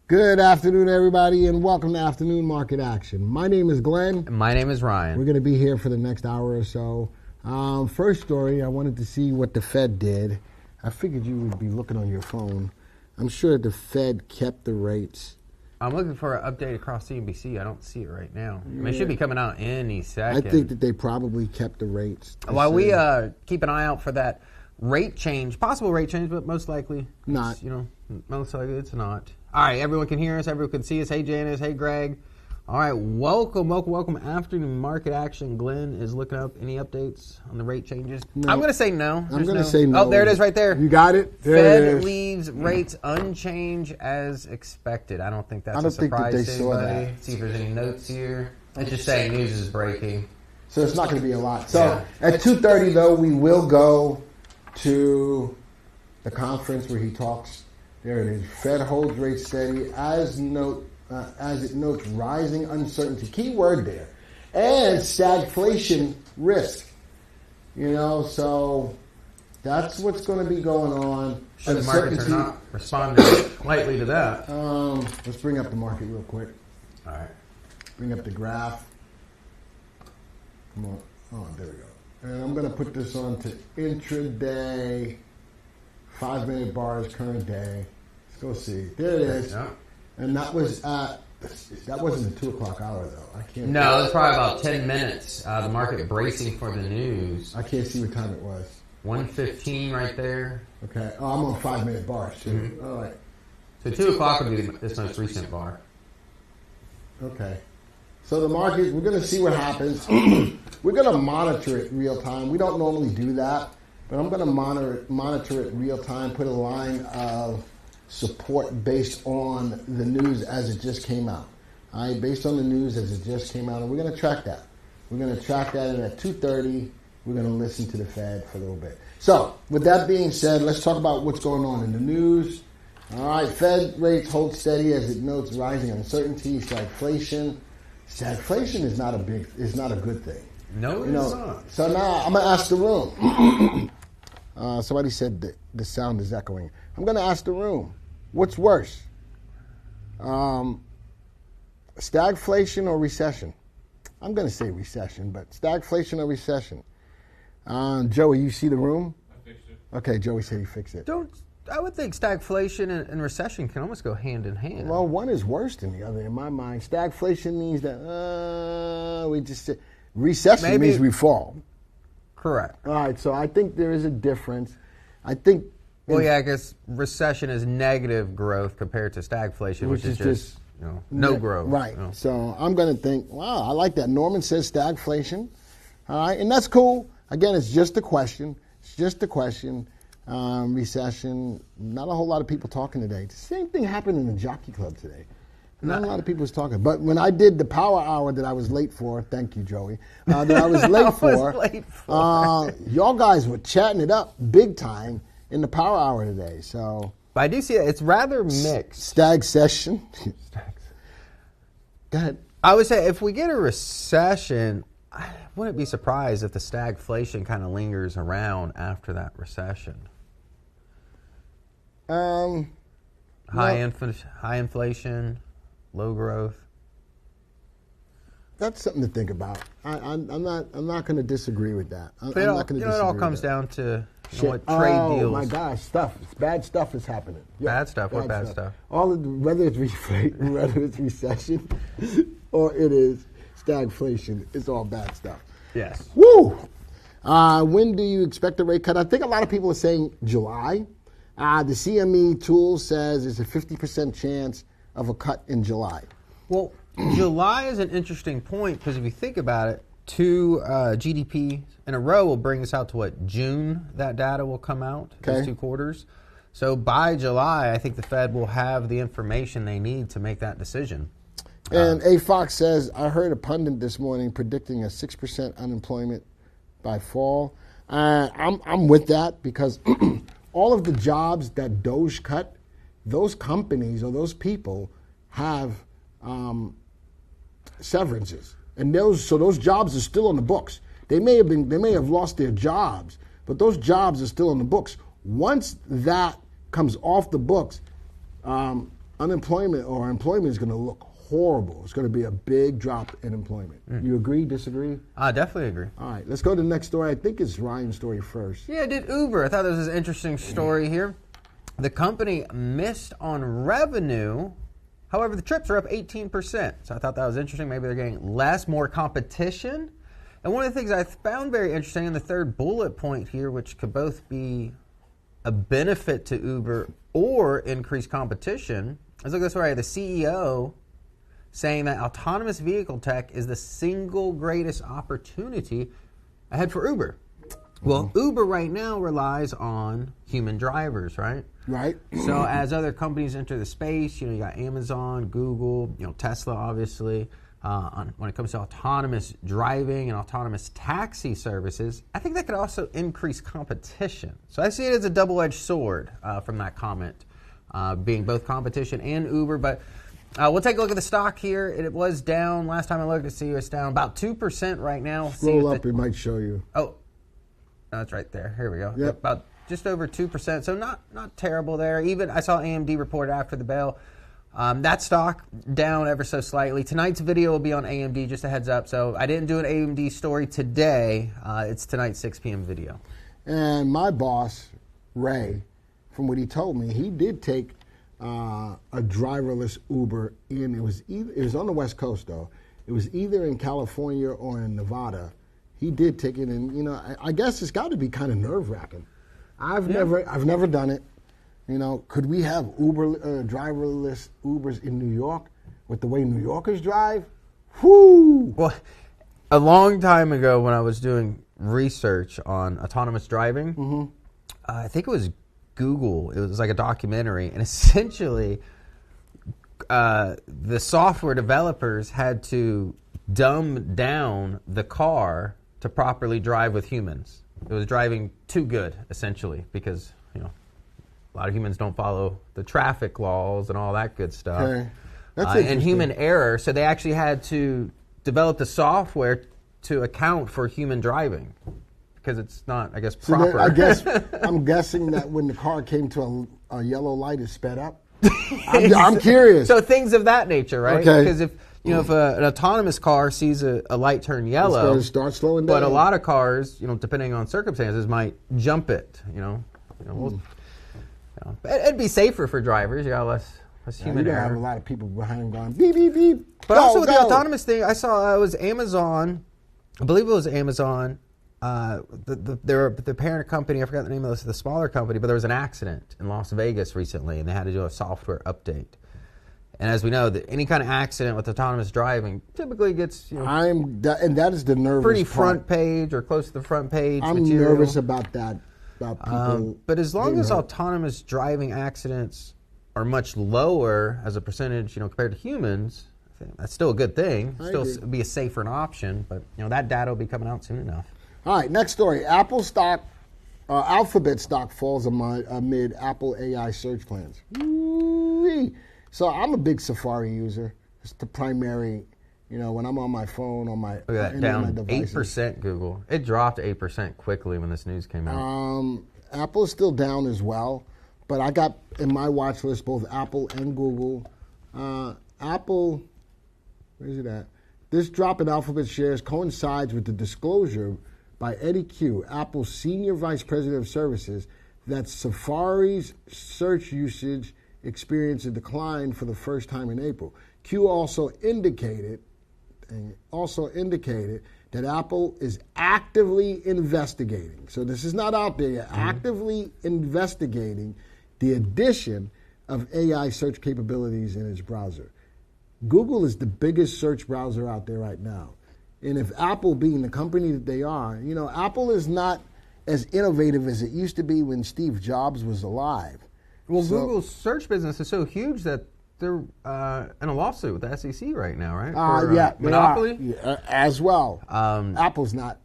Good afternoon, everybody, and welcome to Afternoon Market Action. My name is Glenn. And my name is Ryan. We're going to be here for the next hour or so. First story, I wanted to see what the Fed did. I figured you would be looking on your phone. I'm sure the Fed kept the rates. I'm looking for an update across CNBC. I don't see it right now. I mean, it should be coming out any second. I think that they probably kept the rates. While we keep an eye out for that rate change, possible rate change, but most likely not. Most likely it's not. All right, everyone can hear us. Everyone can see us. Hey, Janice. Hey, Greg. All right, welcome. Afternoon Market Action. Glenn is looking up any updates on the rate changes. No. I'm going to say no. I'm going to say no. Oh, there it is right there. You got it? Fed leaves rates unchanged as expected. I don't think that's a surprise to anybody. See if there's any notes here. It's just saying news is breaking. So it's not going to be a lot. So at 2:30, though, we will go to the conference where he talks. There it is. Fed holds rates steady as it notes rising uncertainty. Key word there. And stagflation risk. So that's what's going to be going on. Sure, the markets are not responding lightly to that. Let's bring up the market real quick. All right. Bring up the graph. Come on. Oh, there we go. And I'm going to put this on to intraday. 5-minute bars, current day. Let's go see. There it is. Yeah. And that wasn't the 2 o'clock hour, though. I can't. No, it's probably about 10 minutes. The market bracing for the news. I can't see what time it was. 1:15 right there. Okay. Oh, I'm on 5-minute bars, too. Mm-hmm. All right. So 2 o'clock would be this most recent bar. Okay. So the market, we're going to see what happens. We're going to monitor it real time. We don't normally do that. But I'm going to monitor it real time, put a line of support based on the news as it just came out. All right, based on the news as it just came out, and we're going to track that. We're going to track that, and at 2:30, we're going to listen to the Fed for a little bit. So, with that being said, let's talk about what's going on in the news. All right, Fed rates hold steady as it notes rising uncertainty, stagflation. Stagflation is not a good thing. No, it's not. So now I'm going to ask the room. Somebody said that the sound is echoing. I'm going to ask the room, what's worse? Stagflation or recession? I'm going to say recession, but stagflation or recession? Joey, you see the room? I fixed it. Okay, Joey said he fixed it. I would think stagflation and recession can almost go hand in hand. Well, one is worse than the other in my mind. Stagflation means that recession means we fall. Correct. All right, so I think there is a difference. I think... Well, I guess recession is negative growth compared to stagflation, which is just no growth. Right. So I'm going to think, wow, I like that. Norman says stagflation. All right, and that's cool. Again, it's just a question. Recession, not a whole lot of people talking today. The same thing happened in the Jockey Club today. Not a lot of people was talking. But when I did the power hour that I was late for, thank you, Joey, that I was late for, y'all guys were chatting it up big time in the power hour today. So, but I do see it's rather mixed. Stag session. Go ahead. I would say if we get a recession, I wouldn't be surprised if the stagflation kind of lingers around after that recession. High inflation. Low growth. That's something to think about. I'm not going to disagree with that. It all comes down to what trade deals. Oh my gosh, bad stuff is happening. Bad stuff. What bad stuff? Whether it's recession or it is stagflation, it's all bad stuff. Yes. Woo! When do you expect a rate cut? I think a lot of people are saying July. The CME tool says there's a 50% chance of a cut in July. Well, July is an interesting point because if you think about it, 2 GDP in a row will bring us out to what, June, that data will come out, those 2 quarters. So by July, I think the Fed will have the information they need to make that decision. And A. Fox says, I heard a pundit this morning predicting a 6% unemployment by fall. I'm with that because all of the jobs that Doge cut, those companies or those people have severances, and those jobs are still on the books. They may have lost their jobs, but those jobs are still on the books. Once that comes off the books, unemployment or employment is going to look horrible. It's going to be a big drop in employment. You agree, disagree? I definitely agree. All right, let's go to the next story. I think it's Ryan's story first. Yeah, I did Uber. I thought this was an interesting story here. The company missed on revenue. However, the trips are up 18%. So I thought that was interesting. Maybe they're getting more competition. And one of the things I found very interesting in the third bullet point here, which could both be a benefit to Uber or increase competition, is look this way. The CEO saying that autonomous vehicle tech is the single greatest opportunity ahead for Uber. Well, Uber right now relies on human drivers, right? Right. So as other companies enter the space, you got Amazon, Google, Tesla, obviously. When it comes to autonomous driving and autonomous taxi services, I think that could also increase competition. So I see it as a double-edged sword from that comment, being both competition and Uber. But we'll take a look at the stock here. It was down. Last time I looked to see it's down about 2% right now. Scroll up, it might show you. Oh, that's right there. Here we go. Yep. About just over 2%. So not terrible there. Even I saw AMD report after the bell. That stock down ever so slightly. Tonight's video will be on AMD, just a heads up. So I didn't do an AMD story today. It's tonight's 6 p.m. video. And my boss, Ray, from what he told me, he did take a driverless Uber in. It was on the West Coast, though. It was either in California or in Nevada. He did take it, and I guess it's got to be kind of nerve-wracking. I've never done it. Could we have Uber driverless Ubers in New York with the way New Yorkers drive? Whoo! Well, a long time ago when I was doing research on autonomous driving, I think it was Google. It was like a documentary, and essentially the software developers had to dumb down the car to properly drive with humans. It was driving too good, essentially, because a lot of humans don't follow the traffic laws and all that good stuff. Okay. That's and human error. So they actually had to develop the software to account for human driving because it's not, I guess, proper. I'm guessing that when the car came to a yellow light, it sped up. I'm curious. So things of that nature, right? Okay. Because if an autonomous car sees a light turn yellow, it's going to start slowing down. But a lot of cars, depending on circumstances, might jump it. It'd be safer for drivers. You got less human error. error. Have a lot of people behind them going beep beep beep. But also with the autonomous thing, I saw it was Amazon. I believe it was Amazon. The parent company. I forgot the name of the smaller company, but there was an accident in Las Vegas recently, and they had to do a software update. And as we know, any kind of accident with autonomous driving typically gets and that is the nervous pretty part. front page or close to the front page. I'm material. nervous about that. But as long as autonomous driving accidents are much lower as a percentage, compared to humans, I think that's still a good thing. Still be a safer option, but that data will be coming out soon enough. All right, next story. Alphabet stock falls amid Apple AI search plans. Woo-wee. So I'm a big Safari user. It's the primary. When I'm on my phone, on my look at that, down 8%. Google. It dropped 8% quickly when this news came out. Apple is still down as well, but I got in my watch list both Apple and Google. Apple, where's it at? This drop in Alphabet shares coincides with the disclosure by Eddie Q, Apple's Senior Vice President of Services, that Safari's search usage experienced a decline for the first time in April. Q also indicated that Apple is actively investigating. So this is not out there yet. Actively investigating the addition of AI search capabilities in its browser. Google is the biggest search browser out there right now. And if Apple, being the company that they are, Apple is not as innovative as it used to be when Steve Jobs was alive. Well, Google's search business is so huge that they're in a lawsuit with the SEC right now, right? For, monopoly? As well. Apple's not.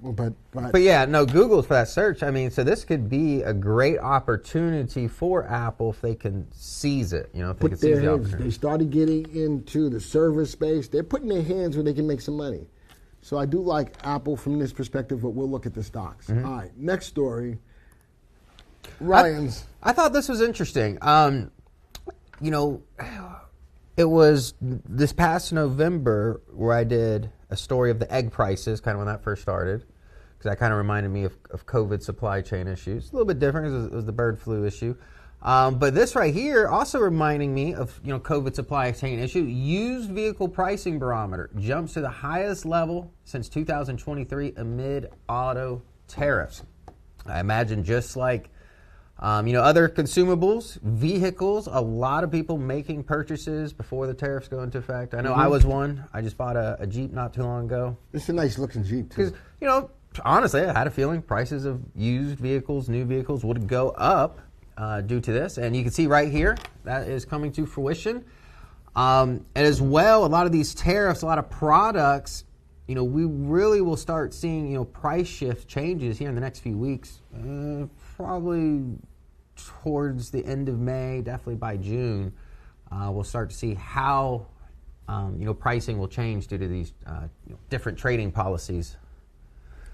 But yeah, no, Google's for that search. I mean, so this could be a great opportunity for Apple if they can seize it. If they can seize the opportunity. They started getting into the service space. They're putting their hands where they can make some money. So I do like Apple from this perspective, but we'll look at the stocks. All right, next story. Ryan's. I thought this was interesting. it was this past November where I did a story of the egg prices, kind of when that first started, because that kind of reminded me of COVID supply chain issues. A little bit different because it was the bird flu issue. But this right here also reminding me of COVID supply chain issue. Used vehicle pricing barometer jumps to the highest level since 2023 amid auto tariffs. I imagine just like other consumables, vehicles, a lot of people making purchases before the tariffs go into effect. I know I was one. I just bought a Jeep not too long ago. It's a nice looking Jeep too. Because honestly, I had a feeling prices of used vehicles, new vehicles would go up due to this. And you can see right here, that is coming to fruition. And as well, a lot of these tariffs, a lot of products, we really will start seeing, price shift changes here in the next few weeks. Probably towards the end of May, definitely by June, we'll start to see how, pricing will change due to these different trading policies.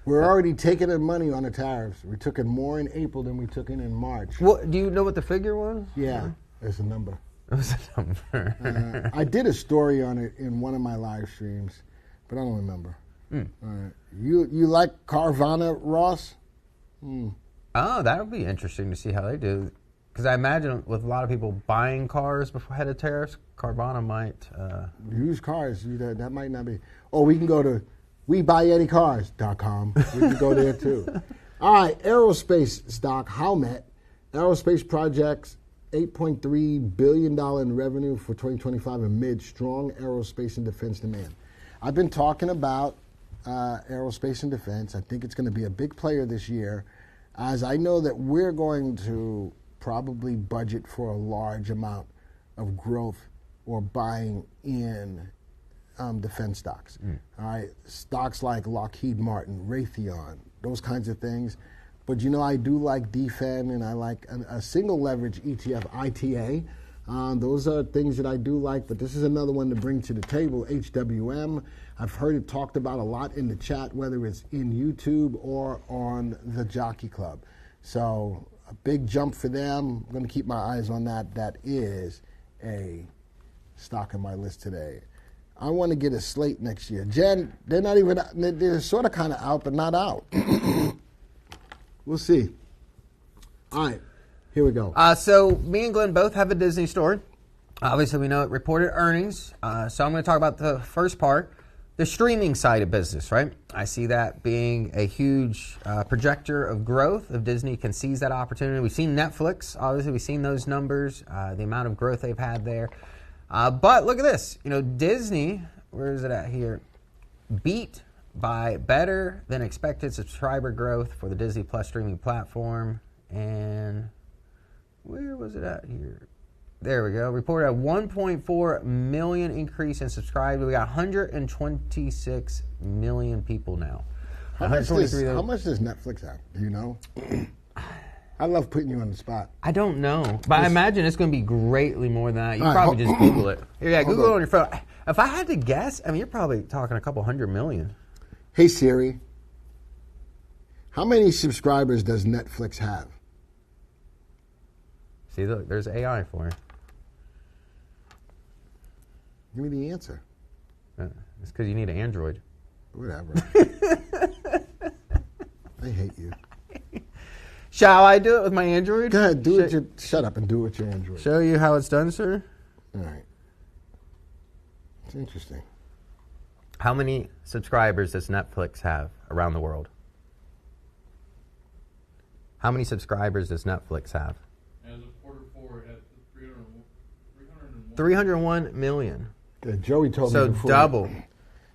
We're already taking in money on the tariffs. We took in more in April than we took in March. What, do you know what the figure was? Yeah, it's a number. It was a number. I did a story on it in one of my live streams, but I don't remember. You like Carvana, Ross? Oh, that would be interesting to see how they do. Because I imagine with a lot of people buying cars before ahead of tariffs, Carvana might... Used cars, that might not be... Oh, we can go to WeBuyAnyCars.com. We can go there too. All right, aerospace stock, Howmet. Aerospace projects $8.3 billion in revenue for 2025 amid strong aerospace and defense demand. I've been talking about aerospace and defense. I think it's going to be a big player this year, as I know that we're going to probably budget for a large amount of growth or buying in defense stocks. All right, stocks like Lockheed Martin, Raytheon, those kinds of things. But I do like DFEN, and I like a single leverage ETF, ITA. Those are things that I do like, but this is another one to bring to the table, HWM. I've heard it talked about a lot in the chat, whether it's in YouTube or on the Jockey Club. So a big jump for them. I'm going to keep my eyes on that. That is a stock on my list today. I want to get a slate next year. Jen, they're not even, they're sort of kind of out, but not out. We'll see. All right, here we go. So me and Glenn both have a Disney story. Obviously, we know it reported earnings. So I'm going to talk about the first part, the streaming side of business, right? I see that being a huge projector of growth. If Disney can seize that opportunity. We've seen Netflix. Obviously, we've seen those numbers, the amount of growth they've had there. But look at this. Disney, where is it at here? Beat by better than expected subscriber growth for the Disney Plus streaming platform. And where was it at here? There we go. Reported a 1.4 million increase in subscribers. We got 126 million people now. How much does Netflix have? Do you know? I love putting you on the spot. I don't know, but I imagine it's going to be greatly more than that. You probably just Google it. Yeah, Google it on your phone. If I had to guess, you're probably talking a couple 100 million. Hey Siri, how many subscribers does Netflix have? See, look, there's AI for you. Give me the answer. It's because you need an Android. Whatever. I hate you. Shall I do it with my Android? Go ahead, shut up and do it with your Android. Show you how it's done, sir? All right. It's interesting. How many subscribers does Netflix have around the world? How many subscribers does Netflix have? As of quarter four, it has 301 million. Good. Joey told me before. So double.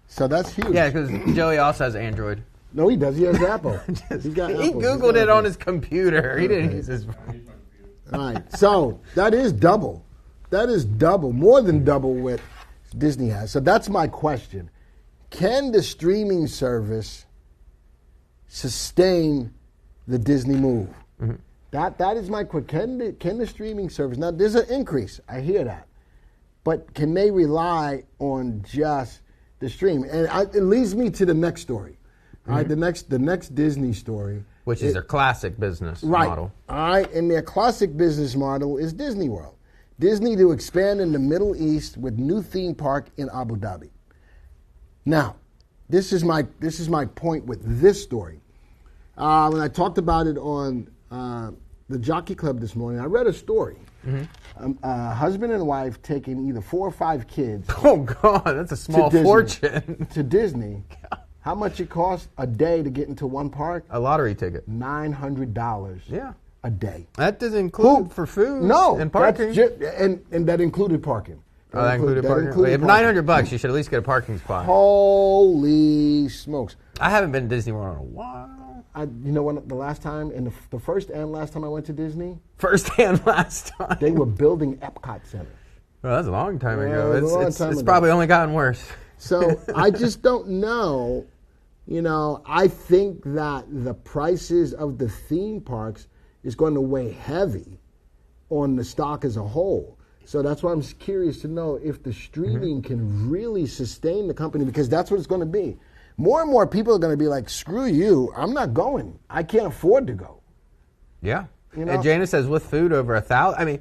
So that's huge. Yeah, because Joey also has Android. No, he does. He has Apple. He Googled it on his computer. He didn't use his phone. All right. So that is double. That is double. More than double what Disney has. So that's my question. Can the streaming service sustain the Disney move? Mm-hmm. That is my question. Can the streaming service, now there's an increase, I hear that, but can they rely on just the stream? And it leads me to the next story. Mm-hmm. All right, the next Disney story. Which is their classic business model. All right, and their classic business model is Disney World. Disney to expand in the Middle East with new theme park in Abu Dhabi. Now, this is my point with this story. When I talked about it on the Jockey Club this morning, I read a story. Husband and wife taking either 4 or 5 kids. Oh God, that's a small fortune. To Disney. How much it costs a day to get into one park? A lottery ticket. $900. Yeah. A day. That doesn't include for food. No, and parking. And that included parking. Oh, that included parking. If $900, you should at least get a parking spot. Holy smokes! I haven't been to Disney World in a while. You know when the last time, and the first and last time I went to Disney? First and last time. They were building Epcot Center. Well, that's a long time ago. It's ago. probably only gotten worse. So I just don't know. You know, I think that the prices of the theme parks is going to weigh heavy on the stock as a whole. So that's why I'm curious to know if the streaming can really sustain the company, because that's what it's going to be. More and more people are going to be like, screw you, I'm not going. I can't afford to go. Yeah. You know? And Jana says with food over 1,000, I mean,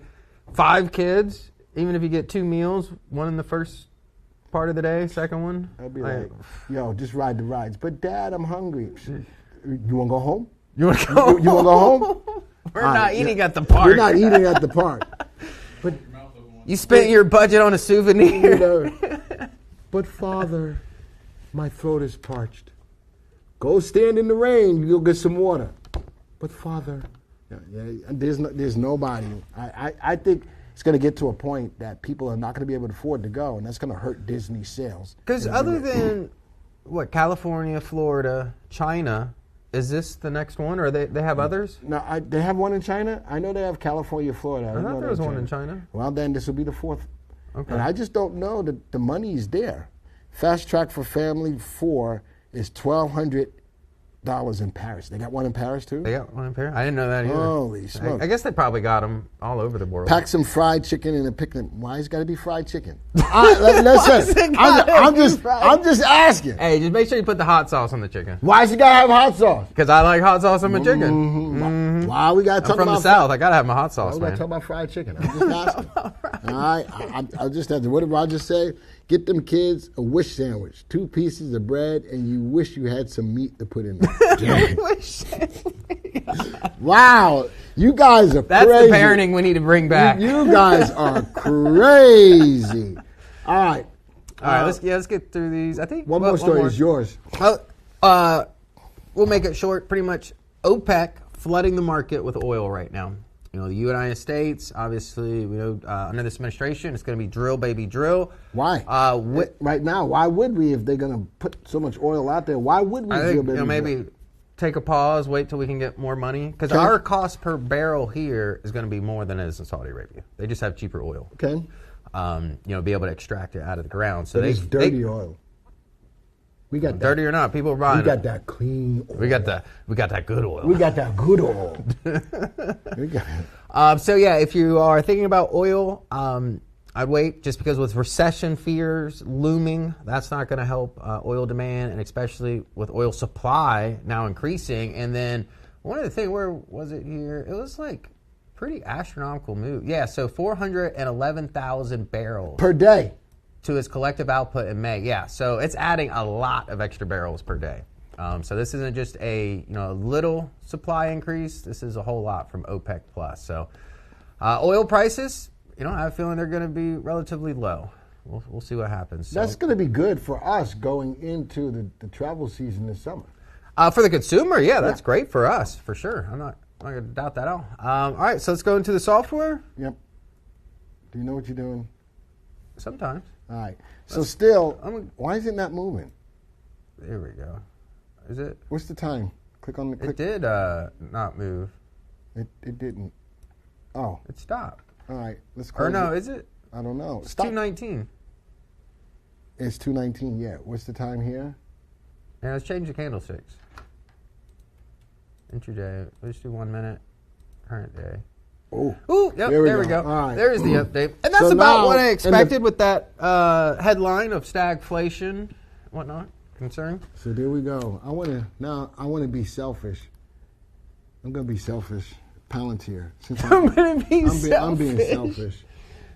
5 kids, even if you get 2 meals, one in the first part of the day, second one. I'd be like, yo, just ride the rides. But Dad, I'm hungry. You want to go home? You want to go? You want to go home? We're not eating at the park. We're not eating at the park. But you spent your budget on a souvenir. You know, but Father, my throat is parched. Go stand in the rain. You'll get some water. But Father, there's nobody. I think it's going to get to a point that people are not going to be able to afford to go, and that's going to hurt Disney sales. Because other than California, Florida, China, is this the next one, or they have others? No, they have one in China. I know they have California, Florida. I thought there was one in China. Well, then this will be the 4th. Okay. And I just don't know that the money is there. Fast Track for Family 4 is $1,200 in Paris. They got one in Paris too? They got one in Paris? I didn't know that either. Holy smokes. I guess they probably got them all over the world. Pack some fried chicken in a picnic. Why has it got to be fried chicken? Listen, I'm just asking. Hey, just make sure you put the hot sauce on the chicken. Why has it got to have hot sauce? Because I like hot sauce on my chicken. Mm-hmm. Why we got to talk about... I'm from the South. I got to have my hot sauce, Why we got to talk about fried chicken? I'm just asking. All right? I'll just have to... What did Roger say? Get them kids a wish sandwich. 2 pieces of bread, and you wish you had some meat to put in there. Wow. You guys are That's crazy. The parenting we need to bring back. You guys are crazy. All right. All right, let's get through these. I think one more story is yours. We'll make it short. Pretty much OPEC flooding the market with oil right now. You know, the United States, obviously, we know under this administration, it's going to be drill, baby, drill. Why? Right now, why would we, if they're going to put so much oil out there, why would we drill, baby, maybe drill? Take a pause, wait till we can get more money. Because our cost per barrel here is going to be more than it is in Saudi Arabia. They just have cheaper oil. Okay. Be able to extract it out of the ground. So it's dirty oil. We got dirty or not, people are buying. We got that clean oil. We got that good oil. We got that good oil. We got it. So yeah, if you are thinking about oil, I'd wait, just because with recession fears looming, that's not going to help oil demand, and especially with oil supply now increasing. And then one of the things, where was it here? It was like pretty astronomical move. Yeah, so 411,000 barrels per day to its collective output in May. Yeah, so it's adding a lot of extra barrels per day. So this isn't just a little supply increase. This is a whole lot from OPEC plus. So oil prices, I have a feeling they're going to be relatively low. We'll see what happens. That's going to be good for us going into the travel season this summer. For the consumer, yeah, that's great for us, for sure. I'm not going to doubt that at all. All right, so let's go into the software. Yep. Do you know what you're doing? Sometimes. All right. So still, why is it not moving? There we go. Is it? What's the time? Click on the click. It did not move. It didn't. Oh. It stopped. All right. Let's close Or no, it. is it? I don't know. It's 2:19. It's 2:19, yeah. What's the time here? Yeah, let's change the candlesticks. Intraday. Let's do 1 minute. Current day. Ooh, yep, there we go. All right. There's the update. And that's about what I expected with that headline of stagflation, whatnot, concern. So there we go. I want to be selfish. I'm going to be selfish. Palantir. I'm going to be selfish. I'm being selfish.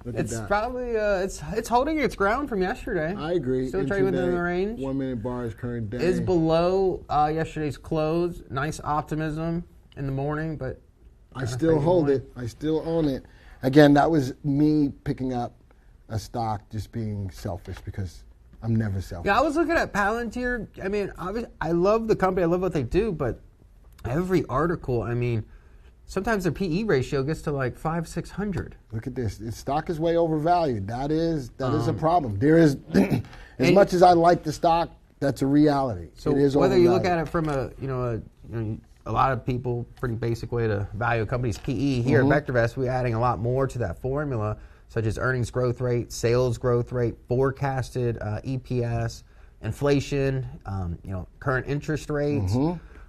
Look at It's that. probably it's holding its ground from yesterday. I agree. Still trading within the range. 1 minute bars current day. Is below yesterday's close. Nice optimism in the morning, but I still hold it. I still own it. Again, that was me picking up a stock, just being selfish because I'm never selfish. Yeah, I was looking at Palantir. I mean, I love the company. I love what they do, but every article, I mean, sometimes their PE ratio gets to like 500-600. Look at this. Its stock is way overvalued. That is a problem. There is, as much as I like the stock, that's a reality. So it is whether you look overvalued. at it from a lot of people, pretty basic way to value a company's PE. Here at VectorVest, we're adding a lot more to that formula, such as earnings growth rate, sales growth rate, forecasted EPS, inflation, current interest rates,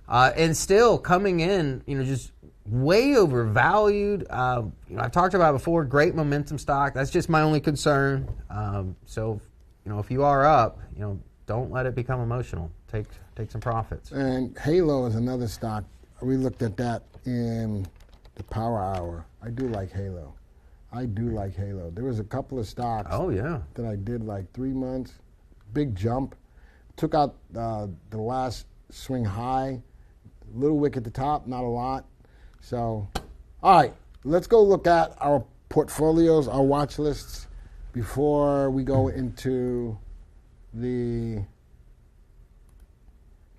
and still coming in, just way overvalued. I've talked about it before. Great momentum stock. That's just my only concern. So, if you are up, don't let it become emotional. Take some profits. And Halo is another stock. We looked at that in the Power Hour. I do like Halo. There was a couple of stocks that I did like 3 months. Big jump. Took out the last swing high. Little wick at the top, not a lot. So, all right, let's go look at our portfolios, our watch lists, before we go into the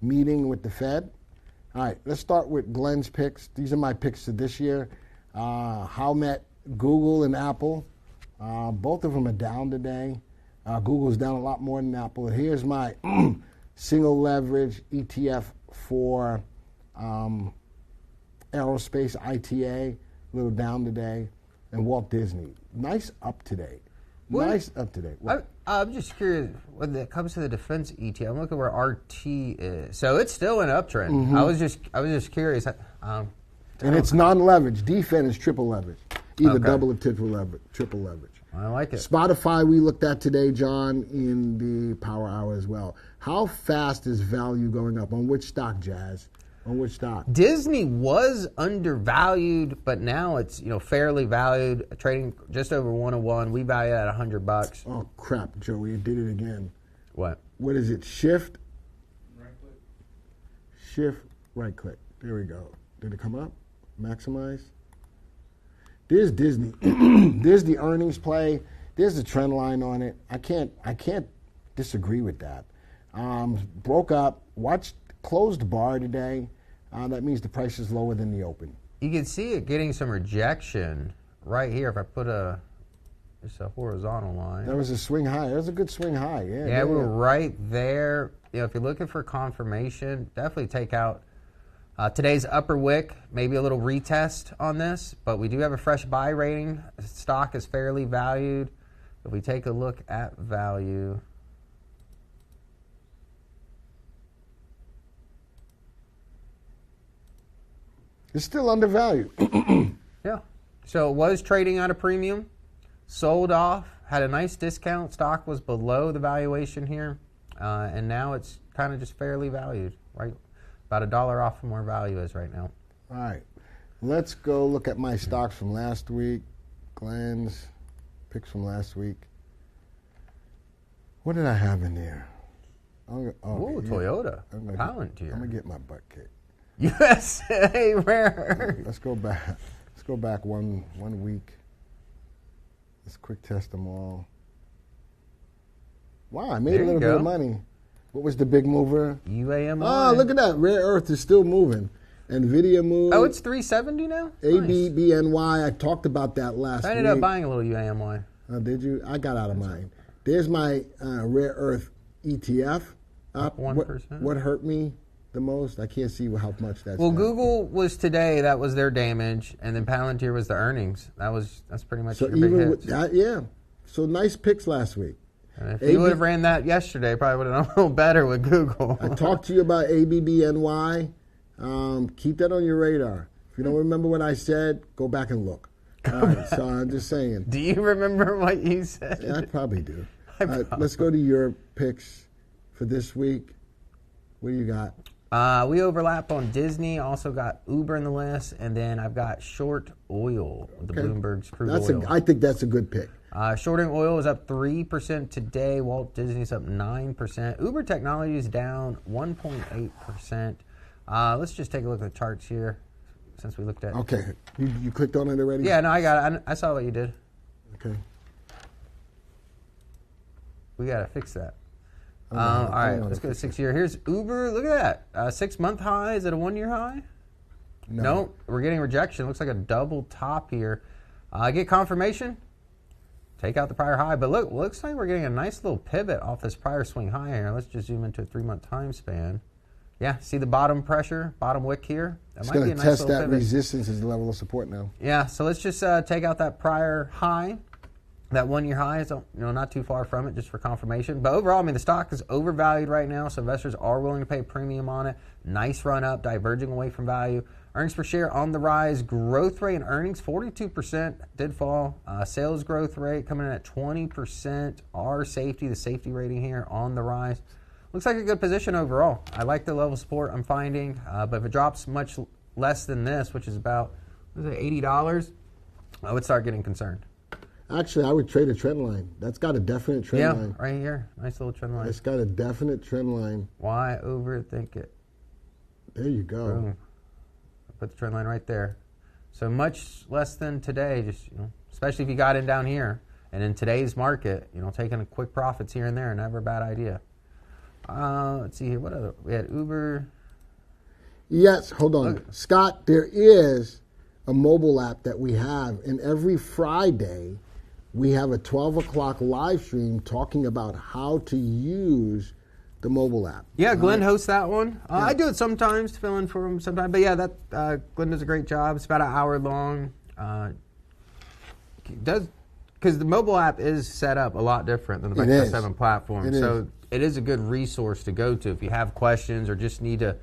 meeting with the Fed. All right, let's start with Glenn's picks. These are my picks to this year. How met Google and Apple. Both of them are down today. Google's down a lot more than Apple. Here's my single leverage ETF for aerospace, ITA, a little down today. And Walt Disney, nice up today. I'm just curious, when it comes to the defense ETF, I'm looking where RT is. So it's still an uptrend. I was just curious. And it's non-leverage. Defense is triple leverage. Either double or triple leverage. I like it. Spotify we looked at today, John, in the Power Hour as well. How fast is value going up? On which stock, Jazz? On which stock? Disney was undervalued, but now it's fairly valued, trading just over 101. We value it at $100. Oh crap, Joey, you did it again. What? What is it? Shift. Right click. Shift. Right click. There we go. Did it come up? Maximize. There's Disney. There's the earnings play. There's the trend line on it. I can't disagree with that. Broke up. Watched closed bar today. That means the price is lower than the open. You can see it getting some rejection right here. If I put just a horizontal line. That was a swing high. That was a good swing high. Yeah, we're right there. If you're looking for confirmation, definitely take out today's upper wick. Maybe a little retest on this, but we do have a fresh buy rating. Stock is fairly valued. If we take a look at value. It's still undervalued. Yeah. So it was trading at a premium, sold off, had a nice discount. Stock was below the valuation here, and now it's kind of just fairly valued, right? About $1 off from where value is right now. All right. Let's go look at my stocks from last week. Glenn's picks from last week. What did I have in there? Toyota. Palantir. I'm going to get my butt kicked. USA rare. Let's go back. Let's go back one week. Let's quick test them all. Wow, I made a little bit of money. What was the big mover? UAMI. Oh, look at that. Rare Earth is still moving. NVIDIA moved. Oh, it's 370 now? ABBNY. I talked about that last week. I ended up buying a little UAMY. Oh, did you? I got out of mine. There's my Rare Earth ETF. Up 1%. What hurt me the most? I can't see how much that's. Well, Google was today. That was their damage, and then Palantir was the earnings. That's pretty much your big hits. With that, yeah. So nice picks last week. And if you would have ran that yesterday, probably would have done a little better with Google. I talked to you about ABBNY. Keep that on your radar. If you don't remember what I said, go back and look. All right, so I'm just saying. Do you remember what you said? Yeah, I probably do. Let's go to your picks for this week. What do you got? We overlap on Disney. Also got Uber in the list, and then I've got short oil, the Bloomberg's crude oil. I think that's a good pick. Shorting oil is up 3% today. Walt Disney's up 9%. Uber Technology is down 1.8%. Let's just take a look at the charts here since we looked at it. Okay. You clicked on it already? Yeah, no, I got it. I saw what you did. Okay. We got to fix that. All right, let's go to 6 year. Here's Uber. Look at that. 6 month high. Is it a 1 year high? No. We're getting rejection. Looks like a double top here. Get confirmation. Take out the prior high. But look, looks like we're getting a nice little pivot off this prior swing high here. Let's just zoom into a 3 month time span. Yeah, see the bottom pressure, bottom wick here? It's going to test that resistance as a level of support now. Yeah, so let's just take out that prior high. That 1 year high is not too far from it, just for confirmation. But overall, I mean, the stock is overvalued right now, so investors are willing to pay a premium on it. Nice run up, diverging away from value. Earnings per share on the rise. Growth rate in earnings, 42%, did fall. Sales growth rate coming in at 20%. R safety, the safety rating here, on the rise. Looks like a good position overall. I like the level of support I'm finding, but if it drops much less than this, which is about $80, I would start getting concerned. Actually, I would trade a trend line. That's got a definite trend line. Yeah, right here. Nice little trend line. It's got a definite trend line. Why overthink it? There you go. Boom. Put the trend line right there. So much less than today, just especially if you got in down here. And in today's market, taking a quick profits here and there, never a bad idea. Let's see here. What other? We had Uber. Yes, hold on. Look. Scott, there is a mobile app that we have, and every Friday we have a 12 o'clock live stream talking about how to use the mobile app. Yeah, Glenn hosts that one. Yeah. I do it sometimes, to fill in for him sometimes. But yeah, that Glenn does a great job. It's about an hour long. Because the mobile app is set up a lot different than the VectorVest 7 platform. So it is a good resource to go to if you have questions or just need to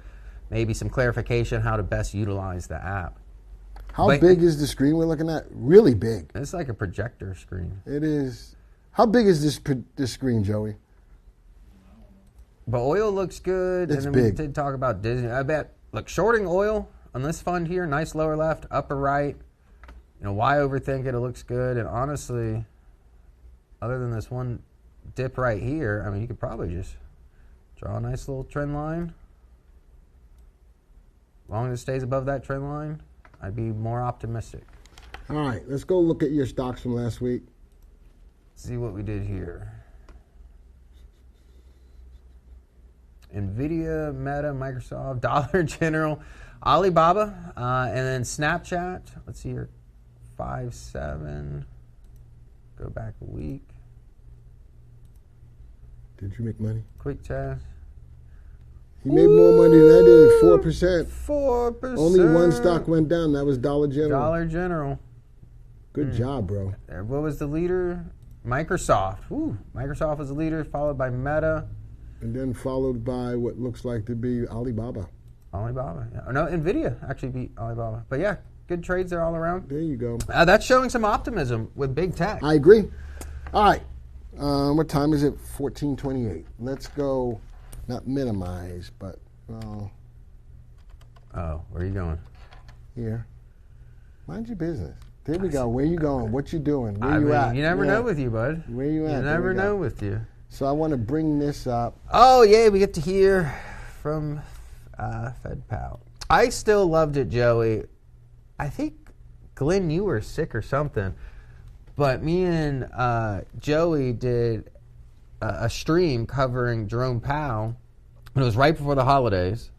maybe some clarification how to best utilize the app. How big is the screen we're looking at? Really big. It's like a projector screen. It is. How big is this screen, Joey? But oil looks good. It's and then big. We did talk about Disney. I bet, look, shorting oil on this fund here, nice lower left, upper right. Why overthink it? It looks good. And honestly, other than this one dip right here, I mean, you could probably just draw a nice little trend line. As long as it stays above that trend line, I'd be more optimistic. All right, let's go look at your stocks from last week. See what we did here. NVIDIA, Meta, Microsoft, Dollar General, Alibaba, and then Snapchat. Let's see here. 5.7. Go back a week. Did you make money? Quick test. He made more money than I did. 4%. 4%. Only one stock went down. That was Dollar General. Dollar General. Good job, bro. What was the leader? Microsoft. Woo. Microsoft was the leader, followed by Meta. And then followed by what looks like to be Alibaba. Alibaba. Yeah. No, NVIDIA actually beat Alibaba. But yeah, good trades there all around. There you go. That's showing some optimism with big tech. I agree. All right. What time is it? 14:28. Let's go, not minimize, but... oh, where are you going? Here. Mind your business. There we go. Where you going? What you doing? Where you at? You never know with you, bud. Where you at? You never know with you. So I want to bring this up. Oh, yeah, we get to hear from Fed Powell. I still loved it, Joey. I think, Glenn, you were sick or something. But me and Joey did a stream covering Jerome Powell. And it was right before the holidays.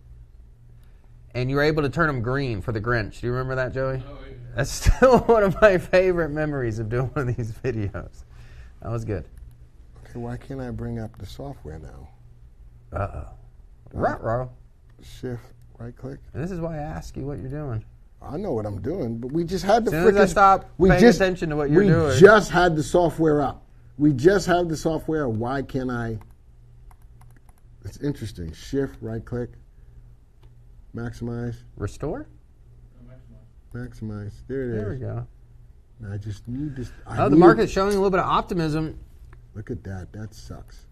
And you were able to turn him green for the Grinch. Do you remember that, Joey? Oh, yeah. That's still one of my favorite memories of doing one of these videos. That was good. Okay, why can't I bring up the software now? Uh-oh. Ruh-roh. Shift, right click. And this is why I ask you what you're doing. I know what I'm doing, but we just had the as soon as I stop paying attention to what you're doing. We just had the software up. We just have the software. Why can't I? It's interesting. Shift, right click. Maximize. Restore? Maximize. There it is. There we go. I just need this. The market's showing a little bit of optimism. Look at that. That sucks.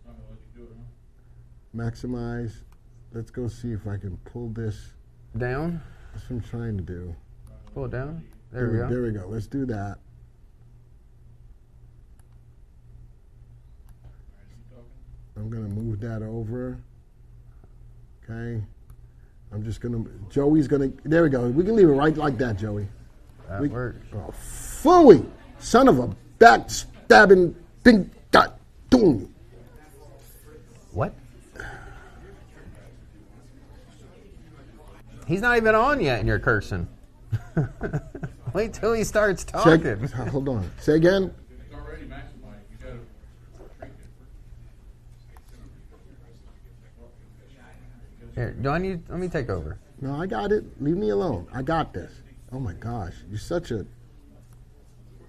I'm gonna let you do it, huh? Maximize. Let's go see if I can pull this down. That's what I'm trying to do. Pull it down. There we go. There we go. Let's do that. I'm going to move that over. Okay. I'm just going to, Joey's going to, there we go. We can leave it right like that, Joey. That works. Oh, phooey, son of a backstabbing thing got doing. What? He's not even on yet and you're cursing. Wait till he starts talking. Hold on. Say again. It's already maximized. You gotta shrink it. Here, let me take over. No, I got it. Leave me alone. I got this. Oh my gosh, you're such a.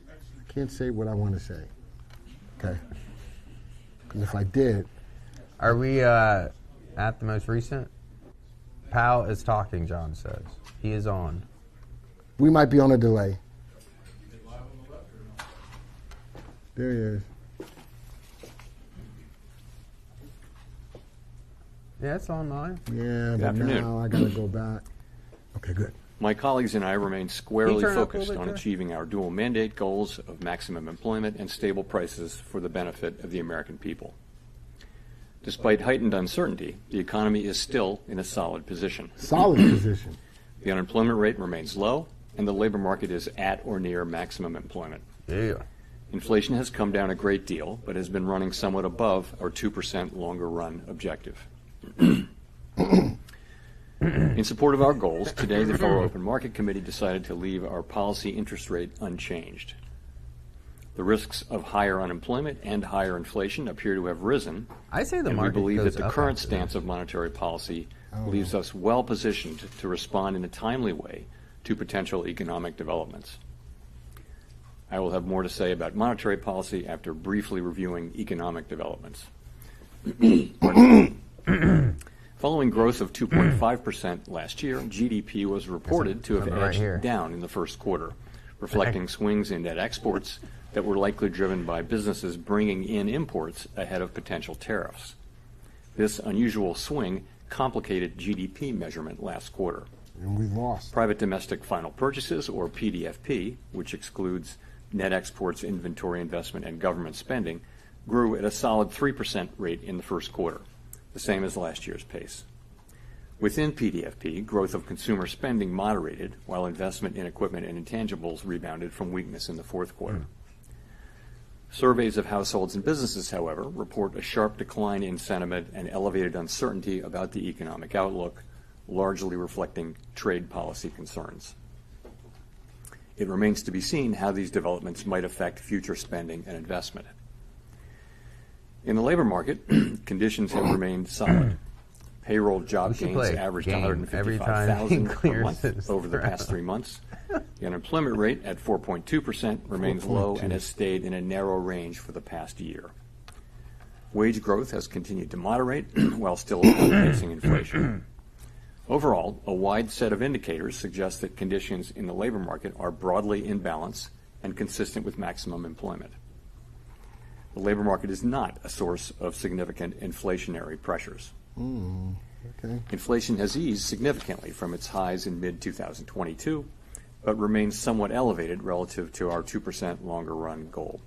I can't say what I want to say. Okay. Because if I did. Are we at the most recent? Powell is talking, John says. He is on. We might be on a delay. There he is. Yeah, it's online. Yeah, but now I got to go back. Okay, good. My colleagues and I remain squarely focused on achieving our dual mandate goals of maximum employment and stable prices for the benefit of the American people. Despite heightened uncertainty, the economy is still in a solid position. Solid position. The unemployment rate remains low, and the labor market is at or near maximum employment. Yeah. Inflation has come down a great deal, but has been running somewhat above our 2% longer run objective. In support of our goals, today the Federal Open Market Committee decided to leave our policy interest rate unchanged. The risks of higher unemployment and higher inflation appear to have risen, I say the and we market believe goes that the up current after stance of monetary policy leaves us well positioned to respond in a timely way to potential economic developments. I will have more to say about monetary policy after briefly reviewing economic developments. Following growth of 2.5% last year, GDP was reported to have edged down in the first quarter, reflecting swings in net exports that were likely driven by businesses bringing in imports ahead of potential tariffs. This unusual swing complicated GDP measurement last quarter. And we lost. Private domestic final purchases, or PDFP, which excludes net exports, inventory investment, and government spending, grew at a solid 3% rate in the first quarter, the same as last year's pace. Within PDFP, growth of consumer spending moderated, while investment in equipment and intangibles rebounded from weakness in the fourth quarter. Surveys of households and businesses, however, report a sharp decline in sentiment and elevated uncertainty about the economic outlook, largely reflecting trade policy concerns. It remains to be seen how these developments might affect future spending and investment. In the labor market, conditions have remained solid. Payroll job gains averaged 155,000 per month over the past 3 months. The unemployment rate at 4.2% remains low and has stayed in a narrow range for the past year. Wage growth has continued to moderate while still outpacing inflation. Overall, a wide set of indicators suggest that conditions in the labor market are broadly in balance and consistent with maximum employment. The labor market is not a source of significant inflationary pressures. Okay. Inflation has eased significantly from its highs in mid-2022, but remains somewhat elevated relative to our 2% longer run goal.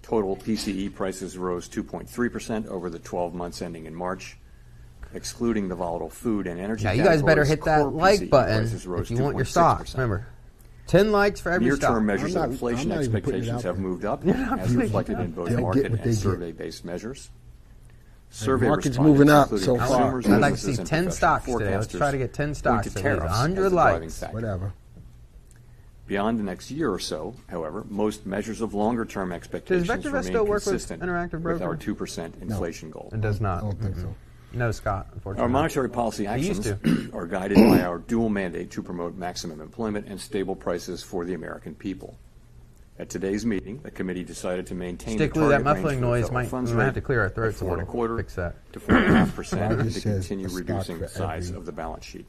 Total PCE prices rose 2.3% over the 12 months ending in March. Excluding the volatile food and energy categories, you guys better hit that core like PCE button prices rose if you want your 2.6%. stocks. Remember, 10 likes for every stock. Near-term measures of I'm inflation not even putting it expectations out have there. moved up, You're not as putting it reflected out in both there. They'll market get what they and get. survey-based measures. Survey market's respondents, moving up including so far. consumers, I'd like to businesses, see and 10 professional stocks today. Let's forecasters try to get 10 point stocks to to tariffs as 100 the driving likes. factor. Whatever. Beyond the next year or so, however, most measures of longer-term expectations VectorVest remain still work with consistent Interactive with our Broker? 2% inflation goal. It does not. I don't think so. No, Scott, unfortunately. Our monetary policy used actions are guided by our dual mandate to promote maximum employment and stable prices for the American people. At today's meeting, the committee decided to maintain Stick the with that target range muffling for the noise. federal We funds might rate have to clear our throats a of little. 4.25% Fix that. to 4.5% Roger to says continue a stock reducing for the size every- of the balance sheet.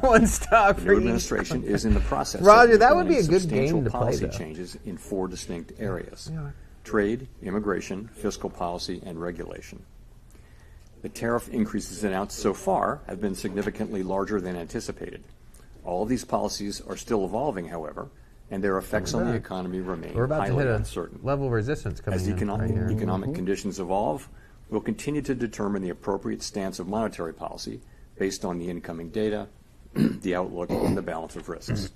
One stock The for new each. administration is in the process Roger, of that would be implementing a good game substantial to play, policy though. changes in 4 distinct areas: Yeah. trade, immigration, fiscal policy, and regulation. The tariff increases announced so far have been significantly larger than anticipated. All of these policies are still evolving, however, and their effects on the economy remain We're about to highly hit a uncertain. level of resistance coming As in right here. economic conditions evolve, We'll continue to determine the appropriate stance of monetary policy based on the incoming data, the outlook, and the balance of risks.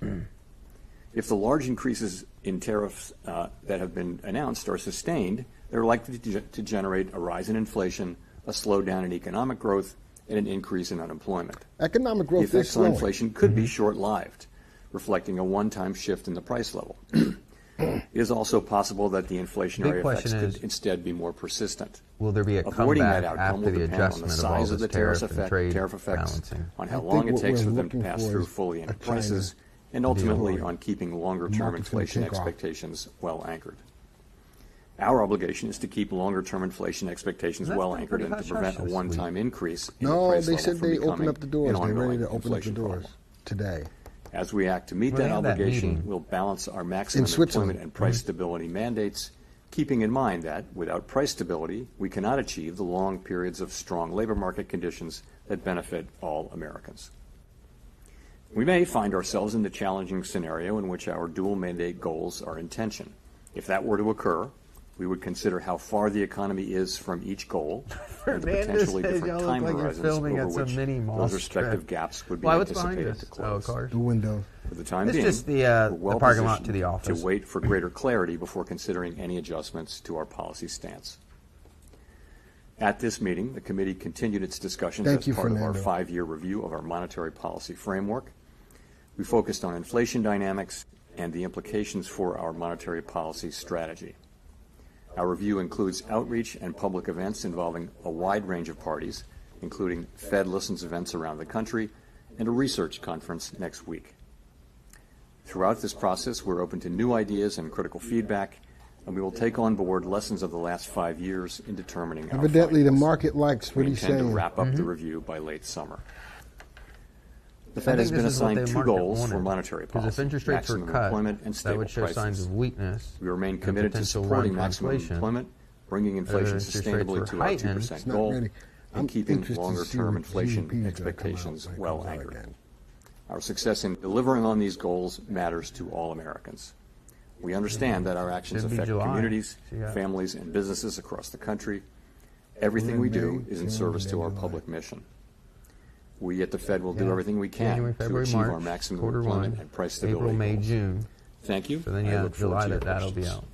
If the large increases in tariffs that have been announced are sustained, they're likely to generate a rise in inflation, a slowdown in economic growth, and an increase in unemployment. Economic growth The is effects on slowing. inflation could be short-lived, reflecting a one-time shift in the price level. It is also possible that the inflationary effects could instead be more persistent. Will there be a Avoiding comeback that outcome after will the depend on the adjustment of all size of this the tariff trade effects, balancing? on how I long think it what takes we're for them to looking pass for through is fully into a China prices, and ultimately deal. on keeping The longer-term market's gonna inflation take off. expectations well anchored. Our obligation is to keep longer-term inflation expectations That's well been anchored pretty and to hush-hush prevent a this one-time increase in the No, price they level said from they becoming opened up the doors. an They're ready ongoing to open up the inflation doors problem. today. As we act to meet Well, they that had that obligation, meeting. we'll balance our maximum Switzerland. employment and price stability mandates, keeping in mind that without price stability, we cannot achieve the long periods of strong labor market conditions that benefit all Americans. We may find ourselves in the challenging scenario in which our dual mandate goals are in tension. If that were to occur, we would consider how far the economy is from each goal and the Fernandez potentially says different y'all look time like you're horizons filming over at some which mini mall those respective strip. gaps would be Why, what's behind anticipated us? to close. cars. The window. For the time It's being, just the we're well parking lot positioned to the office. to wait for greater clarity before considering any adjustments to our policy stance. At this meeting, the committee continued its discussions Thank as you, part of Fernando. our 5-year review of our monetary policy framework. We focused on inflation dynamics and the implications for our monetary policy strategy. Our review includes outreach and public events involving a wide range of parties, including Fed Listens events around the country and a research conference next week. Throughout this process, we're open to new ideas and critical feedback, and we will take on board lessons of the last 5 years in determining our Evidently, the findings. market likes what We he's intend to saying. wrap up the review by late summer. The I Fed has think been this is what assigned the 2 market goals wanted, for monetary because policy: if interest rates were maximum cut, employment and that stable would show signs prices. of weakness. We remain and committed to potential supporting run for maximum inflation. employment, bringing inflation interest rates sustainably were to our heightened. 2% It's not goal, ready. I'm and keeping interested to see longer-term what inflation GDP is gonna come out expectations when it well comes out anchored. again. Our success in delivering on these goals matters to all Americans. We understand that our actions Should be affect July. communities, So you got- families, and businesses across the country. Everything we do is in service to our public mission. We at the Fed will do everything we can January, to February, achieve March, our maximum quarter employment one, and price stability April, May, goals. June. Thank you. So then, I yeah, look forward July to your that'll be questions.